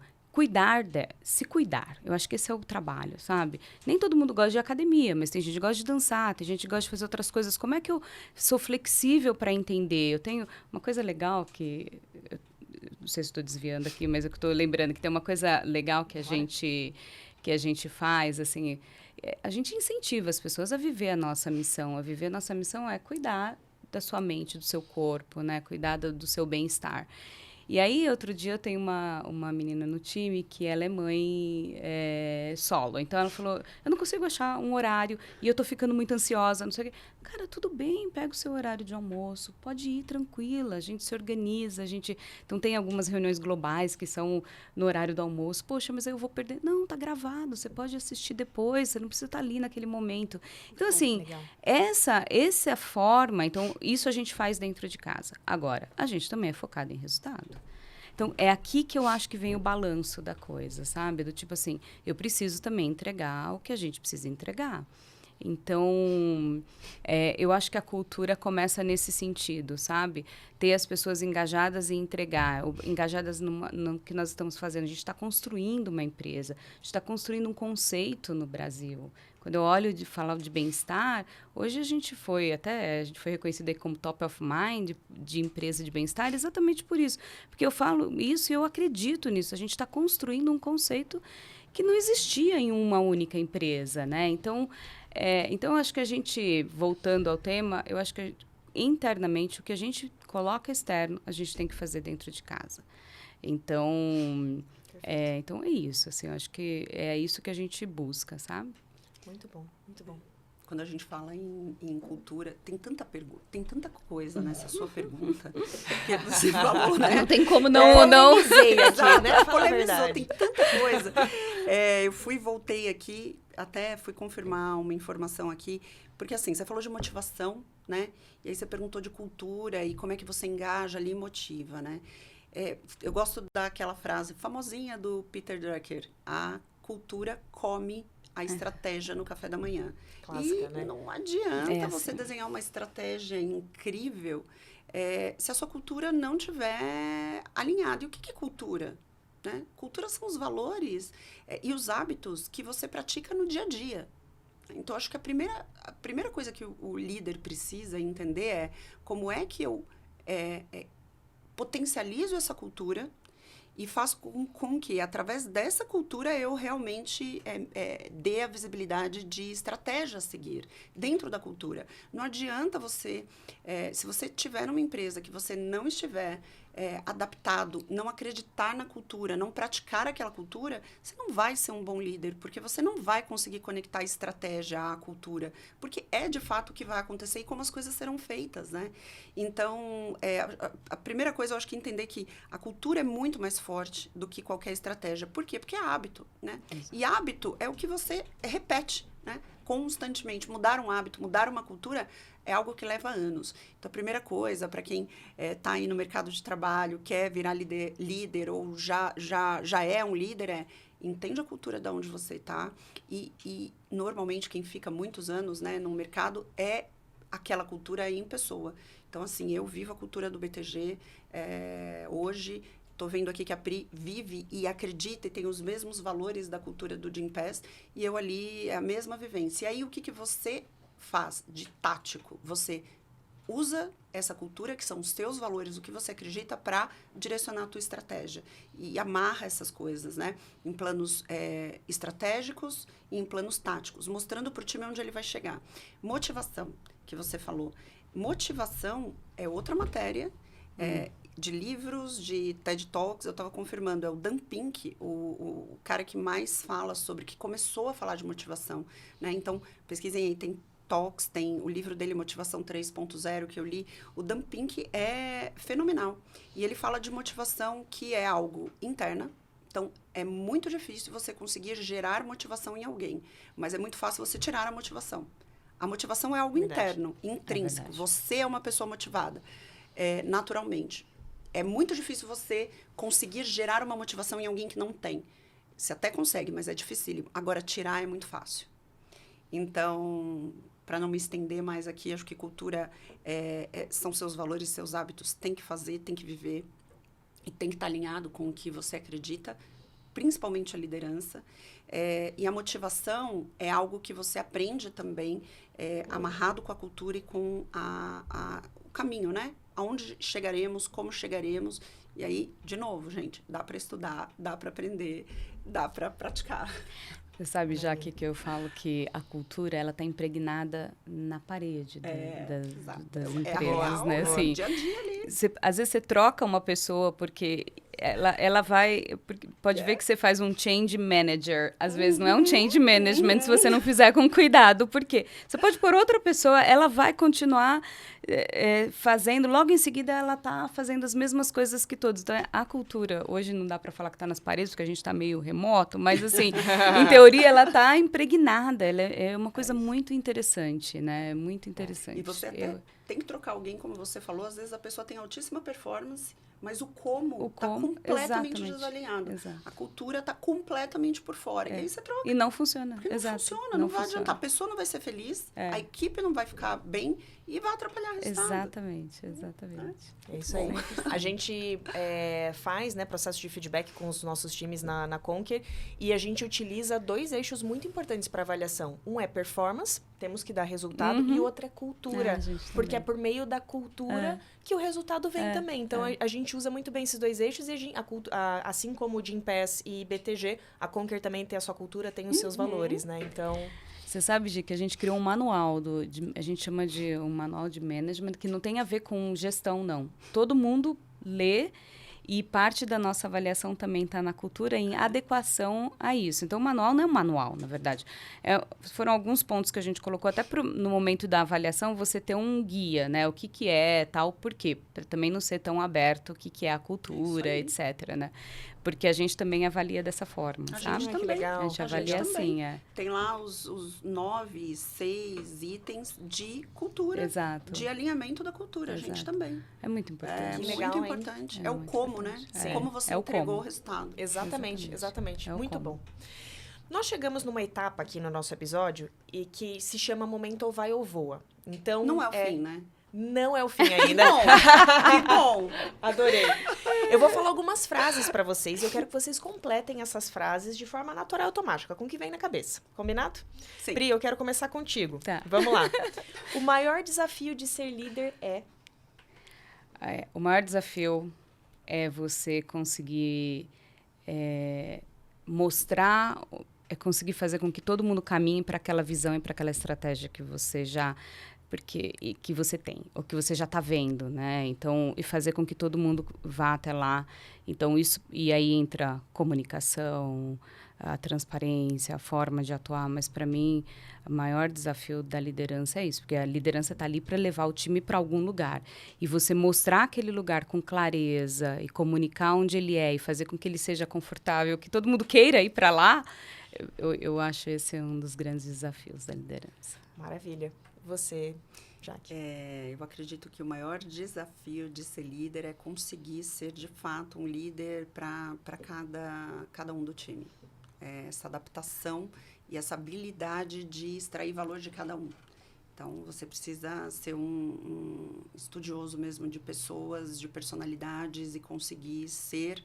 [SPEAKER 2] se cuidar. Eu acho que esse é o trabalho, sabe? Nem todo mundo gosta de academia, mas tem gente que gosta de dançar, tem gente que gosta de fazer outras coisas. Como é que eu sou flexível para entender? Eu tenho uma coisa legal que... não sei se estou desviando aqui, mas eu estou lembrando que tem uma coisa legal que a gente faz, assim... a gente incentiva as pessoas a viver a nossa missão. A viver a nossa missão é cuidar da sua mente, do seu corpo, né? Cuidar do seu bem-estar. E aí, outro dia, eu tenho uma menina no time que ela é mãe solo. Então, ela falou, eu não consigo achar um horário e eu tô ficando muito ansiosa, não sei o quê. Cara, tudo bem, pega o seu horário de almoço, pode ir tranquila, a gente se organiza, Então, tem algumas reuniões globais que são no horário do almoço. Poxa, mas aí eu vou perder. Não, tá gravado, você pode assistir depois, você não precisa estar ali naquele momento. Então, assim, essa é a forma. Então, isso a gente faz dentro de casa. Agora, a gente também é focado em resultado. Então, é aqui que eu acho que vem o balanço da coisa, sabe? Do tipo assim, eu preciso também entregar o que a gente precisa entregar. Então, eu acho que a cultura começa nesse sentido, sabe? Ter as pessoas engajadas em entregar, engajadas no que nós estamos fazendo. A gente está construindo uma empresa, a gente está construindo um conceito no Brasil. Quando eu olho de falar de bem-estar, hoje a gente foi reconhecido aí como top of mind de empresa de bem-estar exatamente por isso. Porque eu falo isso e eu acredito nisso. A gente está construindo um conceito que não existia em uma única empresa, né? Então, acho que a gente, voltando ao tema, eu acho que internamente o que a gente coloca externo, a gente tem que fazer dentro de casa. Então, é isso, assim, eu acho que é isso que a gente busca, sabe?
[SPEAKER 1] Muito bom, muito bom.
[SPEAKER 3] Quando a gente fala em cultura, tem tanta coisa nessa sua pergunta que você falou, né?
[SPEAKER 2] Não tem como
[SPEAKER 1] polemizei aqui, né?
[SPEAKER 3] Polemizou, tem tanta coisa. Eu voltei aqui, até fui confirmar uma informação aqui, porque assim, você falou de motivação, né? E aí você perguntou de cultura e como é que você engaja ali e motiva, né? Eu gosto daquela frase famosinha do Peter Drucker, a cultura come a estratégia no café da manhã.
[SPEAKER 1] Clássica, né?
[SPEAKER 3] Não adianta você
[SPEAKER 2] assim.
[SPEAKER 3] desenhar uma estratégia incrível se a sua cultura não tiver alinhada. E o que é cultura? Né? Cultura são os valores e os hábitos que você pratica no dia a dia. Então, acho que a primeira coisa que o líder precisa entender é como é que eu potencializo essa cultura e faço com que, através dessa cultura, eu realmente dê a visibilidade de estratégia a seguir dentro da cultura. Não adianta você, se você tiver numa empresa que você não estiver adaptado, não acreditar na cultura, não praticar aquela cultura, você não vai ser um bom líder, porque você não vai conseguir conectar a estratégia à cultura, porque é de fato o que vai acontecer e como as coisas serão feitas, né? Então, a primeira coisa, eu acho que entender que a cultura é muito mais forte do que qualquer estratégia. Por quê? Porque é hábito, né? E hábito é o que você repete, né? Constantemente. Mudar um hábito, mudar uma cultura é algo que leva anos. Então, a primeira coisa, para quem está aí no mercado de trabalho, quer virar líder ou já é um líder, entende a cultura de onde você está. E normalmente, quem fica muitos anos, né, no mercado é aquela cultura em pessoa. Então, assim, eu vivo a cultura do BTG hoje. Estou vendo aqui que a Pri vive e acredita e tem os mesmos valores da cultura do Gympass, e eu ali é a mesma vivência. E aí, o que você faz de tático? Você usa essa cultura, que são os teus valores, o que você acredita, para direcionar a tua estratégia. E amarra essas coisas, né? Em planos estratégicos e em planos táticos, mostrando para o time onde ele vai chegar. Motivação, que você falou. Motivação é outra matéria, de livros, de TED Talks, eu estava confirmando, é o Dan Pink, o cara que mais fala sobre, que começou a falar de motivação, né? Então, pesquisem aí, tem talks, tem o livro dele, Motivação 3.0, que eu li. O Dan Pink é fenomenal. E ele fala de motivação que é algo interna. Então, é muito difícil você conseguir gerar motivação em alguém, mas é muito fácil você tirar a motivação. A motivação é algo interno, intrínseco. Você é uma pessoa motivada, naturalmente. É muito difícil você conseguir gerar uma motivação em alguém que não tem. Você até consegue, mas é dificílimo. Agora, tirar é muito fácil. Então, para não me estender mais aqui, acho que cultura são seus valores, seus hábitos. Tem que fazer, tem que viver. E tem que estar alinhado com o que você acredita, principalmente a liderança. E a motivação é algo que você aprende também, amarrado com a cultura e com o caminho, né? Aonde chegaremos, como chegaremos. E aí, de novo, gente, dá para estudar, dá para aprender, dá para praticar.
[SPEAKER 2] Você sabe, já que eu falo que a cultura, ela tá impregnada na parede das empresas,
[SPEAKER 3] real,
[SPEAKER 2] né? Assim,
[SPEAKER 3] dia a dia ali.
[SPEAKER 2] às vezes você troca uma pessoa porque ela vai... Pode ver que você faz um change manager. Às vezes não é um change management se você não fizer com cuidado. Por quê? Você pode pôr outra pessoa, ela vai continuar fazendo. Logo em seguida, ela tá fazendo as mesmas coisas que todos. Então, a cultura, hoje não dá para falar que tá nas paredes, porque a gente tá meio remoto, mas assim, em teoria, ela tá impregnada. Ela é uma coisa muito interessante, né? Muito interessante.
[SPEAKER 3] E você até tem que trocar alguém, como você falou, às vezes a pessoa tem altíssima performance, mas o como está completamente desalinhado.
[SPEAKER 2] Exato.
[SPEAKER 3] A cultura está completamente por fora. E aí você troca.
[SPEAKER 2] E não funciona.
[SPEAKER 3] Porque não funciona, não vai adiantar. A pessoa não vai ser feliz, a equipe não vai ficar bem e vai atrapalhar o resultado.
[SPEAKER 2] Exatamente.
[SPEAKER 1] É isso aí. A gente faz, né, processo de feedback com os nossos times na Conquer e a gente utiliza 2 eixos muito importantes para avaliação. Um é performance, temos que dar resultado, e o outro é cultura. Porque é por meio da cultura que o resultado vem também. Então, a gente usa muito bem esses 2 eixos e assim como o Gympass e BTG, a Conquer também tem a sua cultura, tem os seus valores, né? Então...
[SPEAKER 2] Você sabe, Gi, que a gente criou um manual, a gente chama de um manual de management, que não tem a ver com gestão, não. Todo mundo lê e parte da nossa avaliação também está na cultura em adequação a isso. Então, o manual não é um manual, na verdade. Foram alguns pontos que a gente colocou, até no momento da avaliação, você ter um guia, né? O que é, tal, por quê? Para também não ser tão aberto o que é a cultura, etc., né? Porque a gente também avalia dessa forma, sabe?
[SPEAKER 3] Gente também.
[SPEAKER 2] A gente avalia assim,
[SPEAKER 3] Tem lá os 9, 6 itens de cultura.
[SPEAKER 2] Exato.
[SPEAKER 3] De alinhamento da cultura. A gente também.
[SPEAKER 2] É muito importante.
[SPEAKER 3] É muito importante. É o como, né?
[SPEAKER 1] Sim.
[SPEAKER 3] Como você entregou o resultado.
[SPEAKER 1] Exatamente. Muito bom. Nós chegamos numa etapa aqui no nosso episódio e que se chama Momento ou Vai ou Voa. Então,
[SPEAKER 3] não é o fim, né?
[SPEAKER 1] Não é o fim ainda.
[SPEAKER 3] Que bom!
[SPEAKER 1] Adorei. Eu vou falar algumas frases para vocês e eu quero que vocês completem essas frases de forma natural e automática, com o que vem na cabeça. Combinado?
[SPEAKER 3] Sim.
[SPEAKER 1] Pri, eu quero começar contigo.
[SPEAKER 2] Tá.
[SPEAKER 1] Vamos lá. O maior desafio de ser líder é...
[SPEAKER 2] O maior desafio é você conseguir mostrar... conseguir fazer com que todo mundo caminhe para aquela visão e para aquela estratégia que você já... que você tem, ou que você já está vendo, né? Então, e fazer com que todo mundo vá até lá. Então, isso... E aí entra comunicação, a transparência, a forma de atuar. Mas, para mim, o maior desafio da liderança é isso. Porque a liderança está ali para levar o time para algum lugar. E você mostrar aquele lugar com clareza e comunicar onde ele é e fazer com que ele seja confortável, que todo mundo queira ir para lá, eu acho esse um dos grandes desafios da liderança.
[SPEAKER 1] Maravilha. Você, Jaque?
[SPEAKER 3] Eu acredito que o maior desafio de ser líder é conseguir ser, de fato, um líder para cada um do time. Essa adaptação e essa habilidade de extrair valor de cada um. Então, você precisa ser um estudioso mesmo de pessoas, de personalidades e conseguir ser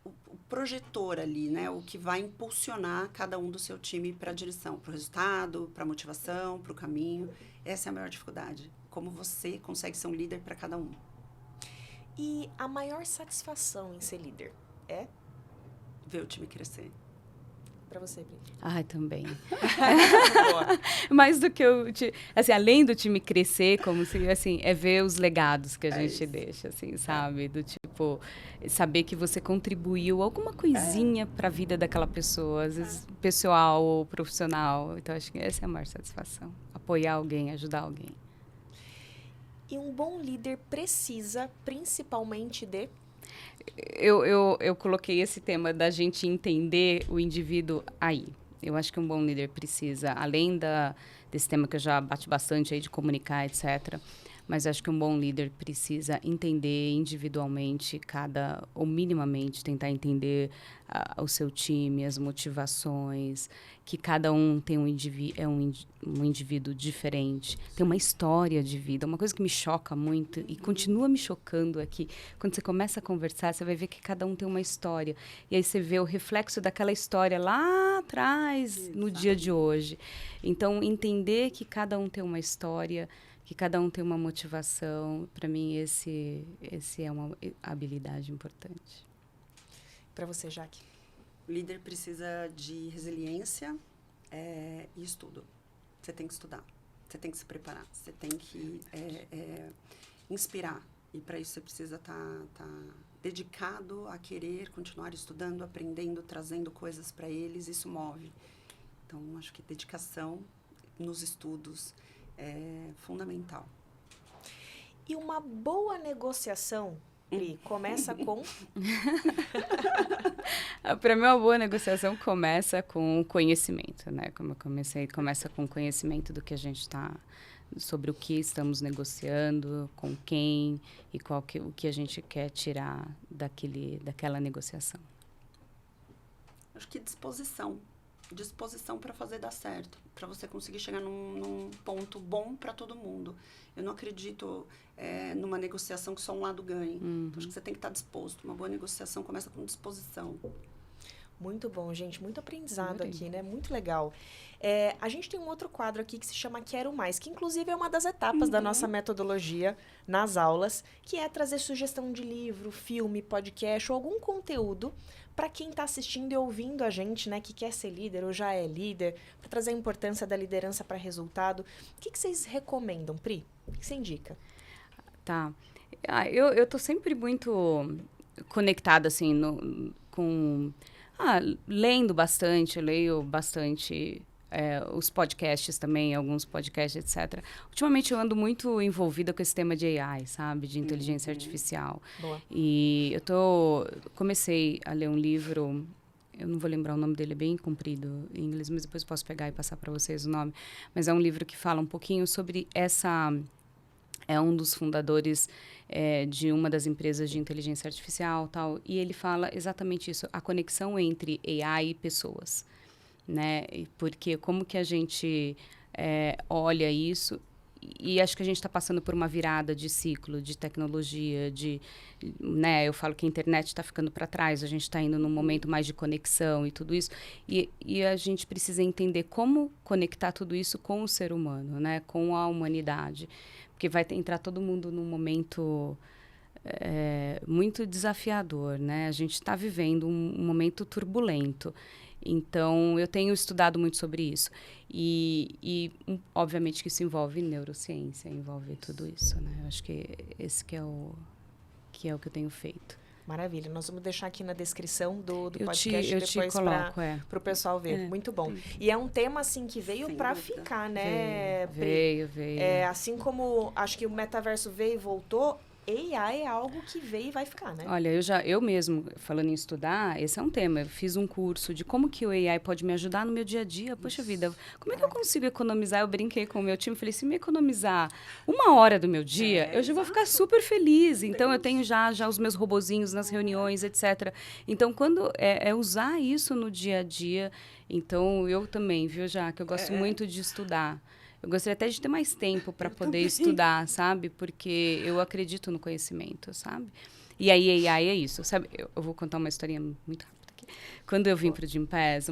[SPEAKER 3] o projetor ali, né? O que vai impulsionar cada um do seu time para a direção, para o resultado, para a motivação, para o caminho. Essa é a maior dificuldade. Como você consegue ser um líder para cada um.
[SPEAKER 1] E a maior satisfação em ser líder é?
[SPEAKER 3] Ver o time crescer.
[SPEAKER 1] Para você, Pri.
[SPEAKER 2] Ai, também. Mais do que assim, além do time crescer, como se, assim, é ver os legados que a gente deixa, assim, sabe? Do tipo, saber que você contribuiu alguma coisinha para a vida daquela pessoa, às vezes pessoal ou profissional. Então, acho que essa é a maior satisfação. Apoiar alguém, ajudar alguém.
[SPEAKER 1] E um bom líder precisa, principalmente, de...
[SPEAKER 2] Eu coloquei esse tema da gente entender o indivíduo aí. Eu acho que um bom líder precisa, além desse tema que eu já bati bastante aí de comunicar, etc., mas acho que um bom líder precisa entender individualmente ou minimamente tentar entender o seu time, as motivações, que cada um tem um indivíduo diferente, tem uma história de vida. Uma coisa que me choca muito e continua me chocando aqui, quando você começa a conversar, você vai ver que cada um tem uma história. E aí você vê o reflexo daquela história lá atrás, no dia de hoje. Então, entender que cada um tem uma história, que cada um tem uma motivação, para mim esse é uma habilidade importante.
[SPEAKER 1] Para você, Jaque?
[SPEAKER 3] O líder precisa de resiliência e estudo. Você tem que estudar, você tem que se preparar, você tem que inspirar. E para isso você precisa estar dedicado a querer continuar estudando, aprendendo, trazendo coisas para eles. Isso move. Então, acho que dedicação nos estudos é fundamental.
[SPEAKER 1] E uma boa negociação, Pri, começa com...
[SPEAKER 2] Para mim, uma boa negociação começa com conhecimento, né? Como eu comecei, começa com conhecimento do que a gente está... sobre o que estamos negociando, com quem e o que a gente quer tirar daquela negociação.
[SPEAKER 3] Acho que disposição para fazer dar certo, para você conseguir chegar num ponto bom para todo mundo. Eu não acredito numa negociação que só um lado ganhe. Então, acho que você tem que estar disposto. Uma boa negociação começa com disposição.
[SPEAKER 1] Muito bom, gente. Muito aprendizado aqui, né? Muito legal. A gente tem um outro quadro aqui que se chama Quero Mais, que inclusive é uma das etapas da nossa metodologia nas aulas, que é trazer sugestão de livro, filme, podcast ou algum conteúdo para quem está assistindo e ouvindo a gente, né? Que quer ser líder ou já é líder, para trazer a importância da liderança para resultado. O que vocês recomendam, Pri? O que você indica?
[SPEAKER 2] Tá. Eu tô sempre muito conectada, assim, lendo bastante, eu leio bastante os podcasts também, alguns podcasts, etc. Ultimamente eu ando muito envolvida com esse tema de AI, sabe? De inteligência artificial.
[SPEAKER 1] Boa.
[SPEAKER 2] E comecei a ler um livro, eu não vou lembrar o nome dele, é bem comprido em inglês, mas depois eu posso pegar e passar para vocês o nome. Mas é um livro que fala um pouquinho sobre é um dos fundadores de uma das empresas de inteligência artificial, tal, e ele fala exatamente isso, a conexão entre AI e pessoas, né? Porque como que a gente olha isso, e acho que a gente está passando por uma virada de ciclo, de tecnologia, né? Eu falo que a internet está ficando para trás, a gente está indo num momento mais de conexão e tudo isso, e a gente precisa entender como conectar tudo isso com o ser humano, né? Com a humanidade. Porque vai entrar todo mundo num momento muito desafiador, né? A gente está vivendo um momento turbulento. Então, eu tenho estudado muito sobre isso. Obviamente, que isso envolve neurociência, envolve tudo isso, né? Eu acho que esse que é o que eu tenho feito.
[SPEAKER 1] Maravilha. Nós vamos deixar aqui na descrição do podcast depois para o pessoal ver. Muito bom. E é um tema, assim, que veio para ficar, né?
[SPEAKER 2] Veio.
[SPEAKER 1] Assim como acho que o metaverso veio e voltou, AI é algo que veio e vai ficar, né?
[SPEAKER 2] Olha, eu mesmo, falando em estudar, esse é um tema. Eu fiz um curso de como que o AI pode me ajudar no meu dia a dia. Poxa vida, como é que eu consigo economizar? Eu brinquei com o meu time, falei, se me economizar 1 hora do meu dia, eu já vou ficar super feliz. Então, eu tenho já os meus robozinhos nas reuniões, etc. Então, quando usar isso no dia a dia, então, eu também, viu, já que eu gosto muito de estudar. Eu gostaria até de ter mais tempo para poder estudar, sabe? Porque eu acredito no conhecimento, sabe? E aí, AI é isso, sabe? Eu vou contar uma historinha muito rápida aqui. Quando eu vim para o Gympass,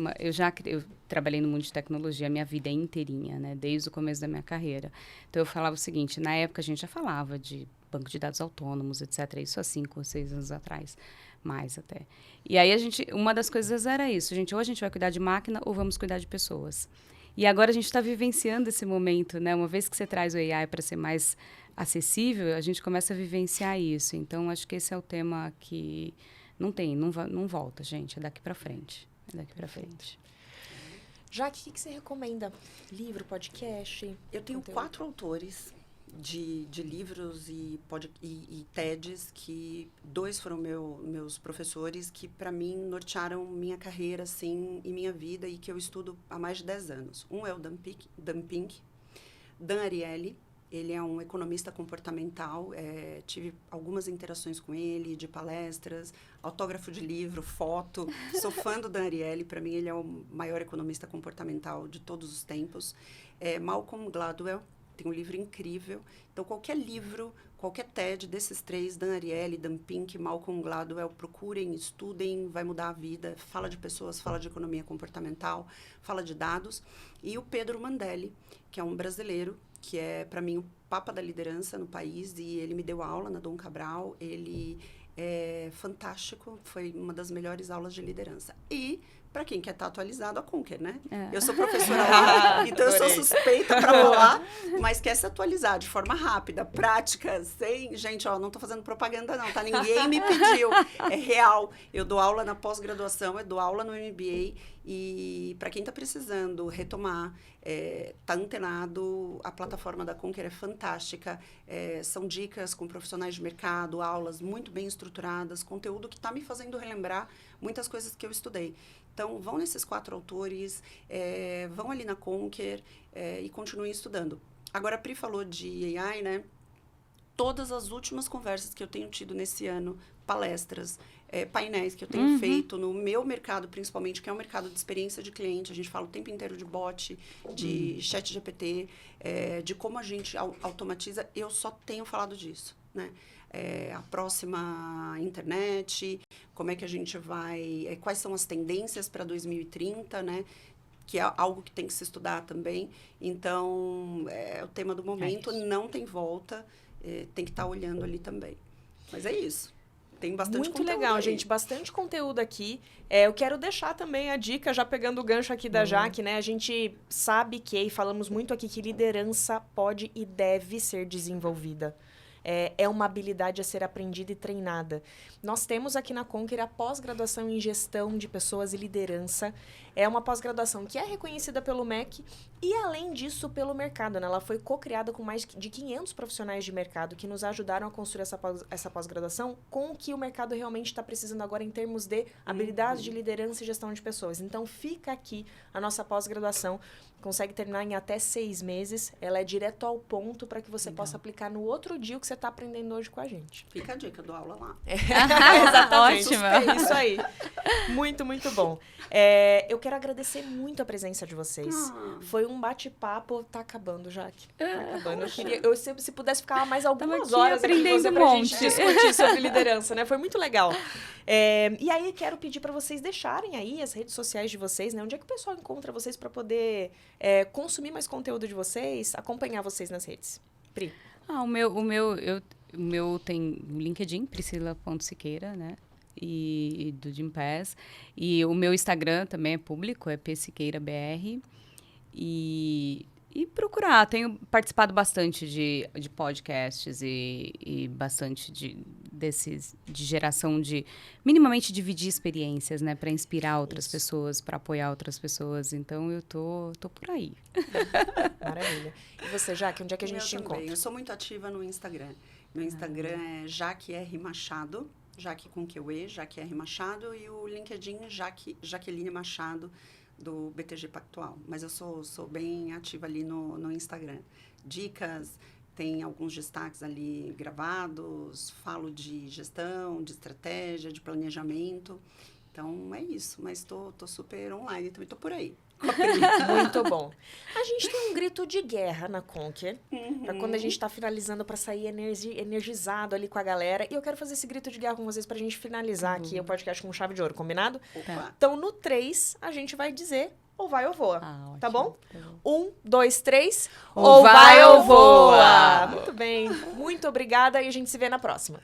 [SPEAKER 2] eu trabalhei no mundo de tecnologia a minha vida inteirinha, né? Desde o começo da minha carreira. Então, eu falava o seguinte, na época a gente já falava de banco de dados autônomos, etc. Isso há 5 ou 6 anos atrás. Mais até. E aí, uma das coisas era isso, gente. Ou a gente vai cuidar de máquina ou vamos cuidar de pessoas. E agora a gente está vivenciando esse momento, né? Uma vez que você traz o AI para ser mais acessível, a gente começa a vivenciar isso. Então, acho que esse é o tema que não volta, gente. É daqui para frente.
[SPEAKER 1] Jaque, o que você recomenda? Livro, podcast?
[SPEAKER 3] Eu tenho 4 autores de livros e TEDs, que 2 foram meus professores, que para mim nortearam minha carreira assim, e minha vida, e que eu estudo há mais de 10 anos. Um é o Dan Pink, Dan Ariely. Ele é um economista comportamental, tive algumas interações com ele, de palestras, autógrafo de livro, foto. Sou fã do Dan Ariely, para mim ele é o maior economista comportamental de todos os tempos. Malcolm Gladwell tem um livro incrível. Então, qualquer livro, qualquer TED desses 3, Dan Ariely, Dan Pink, Malcolm Gladwell, procurem, estudem, vai mudar a vida. Fala de pessoas, fala de economia comportamental, fala de dados. E o Pedro Mandelli, que é um brasileiro, que é, para mim, o papa da liderança no país, e ele me deu aula na Dom Cabral. Ele fantástico, foi uma das melhores aulas de liderança. E, para quem quer estar atualizado, a Conquer, né? Eu sou professora lá, então eu sou suspeita para falar, mas quer se atualizar de forma rápida, prática, sem... Gente, ó, não estou fazendo propaganda não, tá? Ninguém me pediu, é real. Eu dou aula na pós-graduação, eu dou aula no MBA, e para quem está precisando retomar, tá antenado, a plataforma da Conquer é fantástica, são dicas com profissionais de mercado, aulas muito bem estruturadas, conteúdo que está me fazendo relembrar muitas coisas que eu estudei. Então, vão nesses 4 autores, vão ali na Conquer e continuem estudando. Agora, a Pri falou de AI, né? Todas as últimas conversas que eu tenho tido nesse ano, palestras, painéis que eu tenho feito no meu mercado, principalmente, que é o mercado de experiência de cliente. A gente fala o tempo inteiro de bot, de chat GPT, de como a gente automatiza. Eu só tenho falado disso, né? A próxima internet, como é que a gente vai... quais são as tendências para 2030, né? Que é algo que tem que se estudar também. Então, é o tema do momento, não tem volta, tem que estar olhando ali também. Mas é isso. Tem bastante
[SPEAKER 1] muito
[SPEAKER 3] conteúdo
[SPEAKER 1] legal,
[SPEAKER 3] aí.
[SPEAKER 1] gente. Bastante conteúdo aqui. Eu quero deixar também a dica, já pegando o gancho aqui da Jaque, né? A gente sabe que, e falamos muito aqui, que liderança pode e deve ser desenvolvida. É uma habilidade a ser aprendida e treinada. Nós temos aqui na Conquer a pós-graduação em gestão de pessoas e liderança. É uma pós-graduação que é reconhecida pelo MEC e, além disso, pelo mercado, né? Ela foi co-criada com mais de 500 profissionais de mercado que nos ajudaram a construir essa pós-graduação com o que o mercado realmente está precisando agora em termos de habilidades de liderança e gestão de pessoas. Então, fica aqui a nossa pós-graduação. Consegue terminar em até 6 meses. Ela é direto ao ponto para que você possa aplicar no outro dia o que você está aprendendo hoje com a gente.
[SPEAKER 3] Fica a dica, eu dou aula lá.
[SPEAKER 1] Exatamente.
[SPEAKER 2] Ótimo.
[SPEAKER 1] Isso aí. Muito, muito bom. Eu quero agradecer muito a presença de vocês. Foi um bate-papo. Tá acabando, Jaque. Tá acabando. Se pudesse ficar mais algumas horas aqui com você pra gente discutir sobre liderança, né? Foi muito legal. E aí, quero pedir para vocês deixarem aí as redes sociais de vocês, né? Onde é que o pessoal encontra vocês para poder consumir mais conteúdo de vocês, acompanhar vocês nas redes? Pri.
[SPEAKER 2] O meu tem LinkedIn, Priscila.Siqueira, né? E do Gympass. E o meu Instagram também é público, é psiqueirabr. E procurar. Tenho participado bastante de podcasts e bastante de geração de... Minimamente dividir experiências, né? Para inspirar outras pessoas, para apoiar outras pessoas. Então, eu tô por aí.
[SPEAKER 1] Maravilha. E você, Jaque, onde é que a gente te encontra?
[SPEAKER 3] Eu sou muito ativa no Instagram. Meu Instagram é Jaque R. Machado. Jaque com QE, Jaque R. Machado. E o LinkedIn, Jaqueline Machado, do BTG Pactual. Mas eu sou bem ativa ali no Instagram. Dicas, tem alguns destaques ali gravados, falo de gestão, de estratégia, de planejamento. Então, é isso. Mas tô super online, também tô por aí.
[SPEAKER 1] Muito bom. A gente tem um grito de guerra na Conquer, para quando a gente tá finalizando, para sair energizado ali com a galera. E eu quero fazer esse grito de guerra com vocês pra gente finalizar aqui o podcast com chave de ouro, combinado?
[SPEAKER 3] Opa.
[SPEAKER 1] Então, no 3, a gente vai dizer ou vai ou voa. Tá bom?
[SPEAKER 2] Tá bom.
[SPEAKER 1] 1, 2, 3.
[SPEAKER 2] Ou vai ou voa.
[SPEAKER 1] Muito bem. Muito obrigada e a gente se vê na próxima.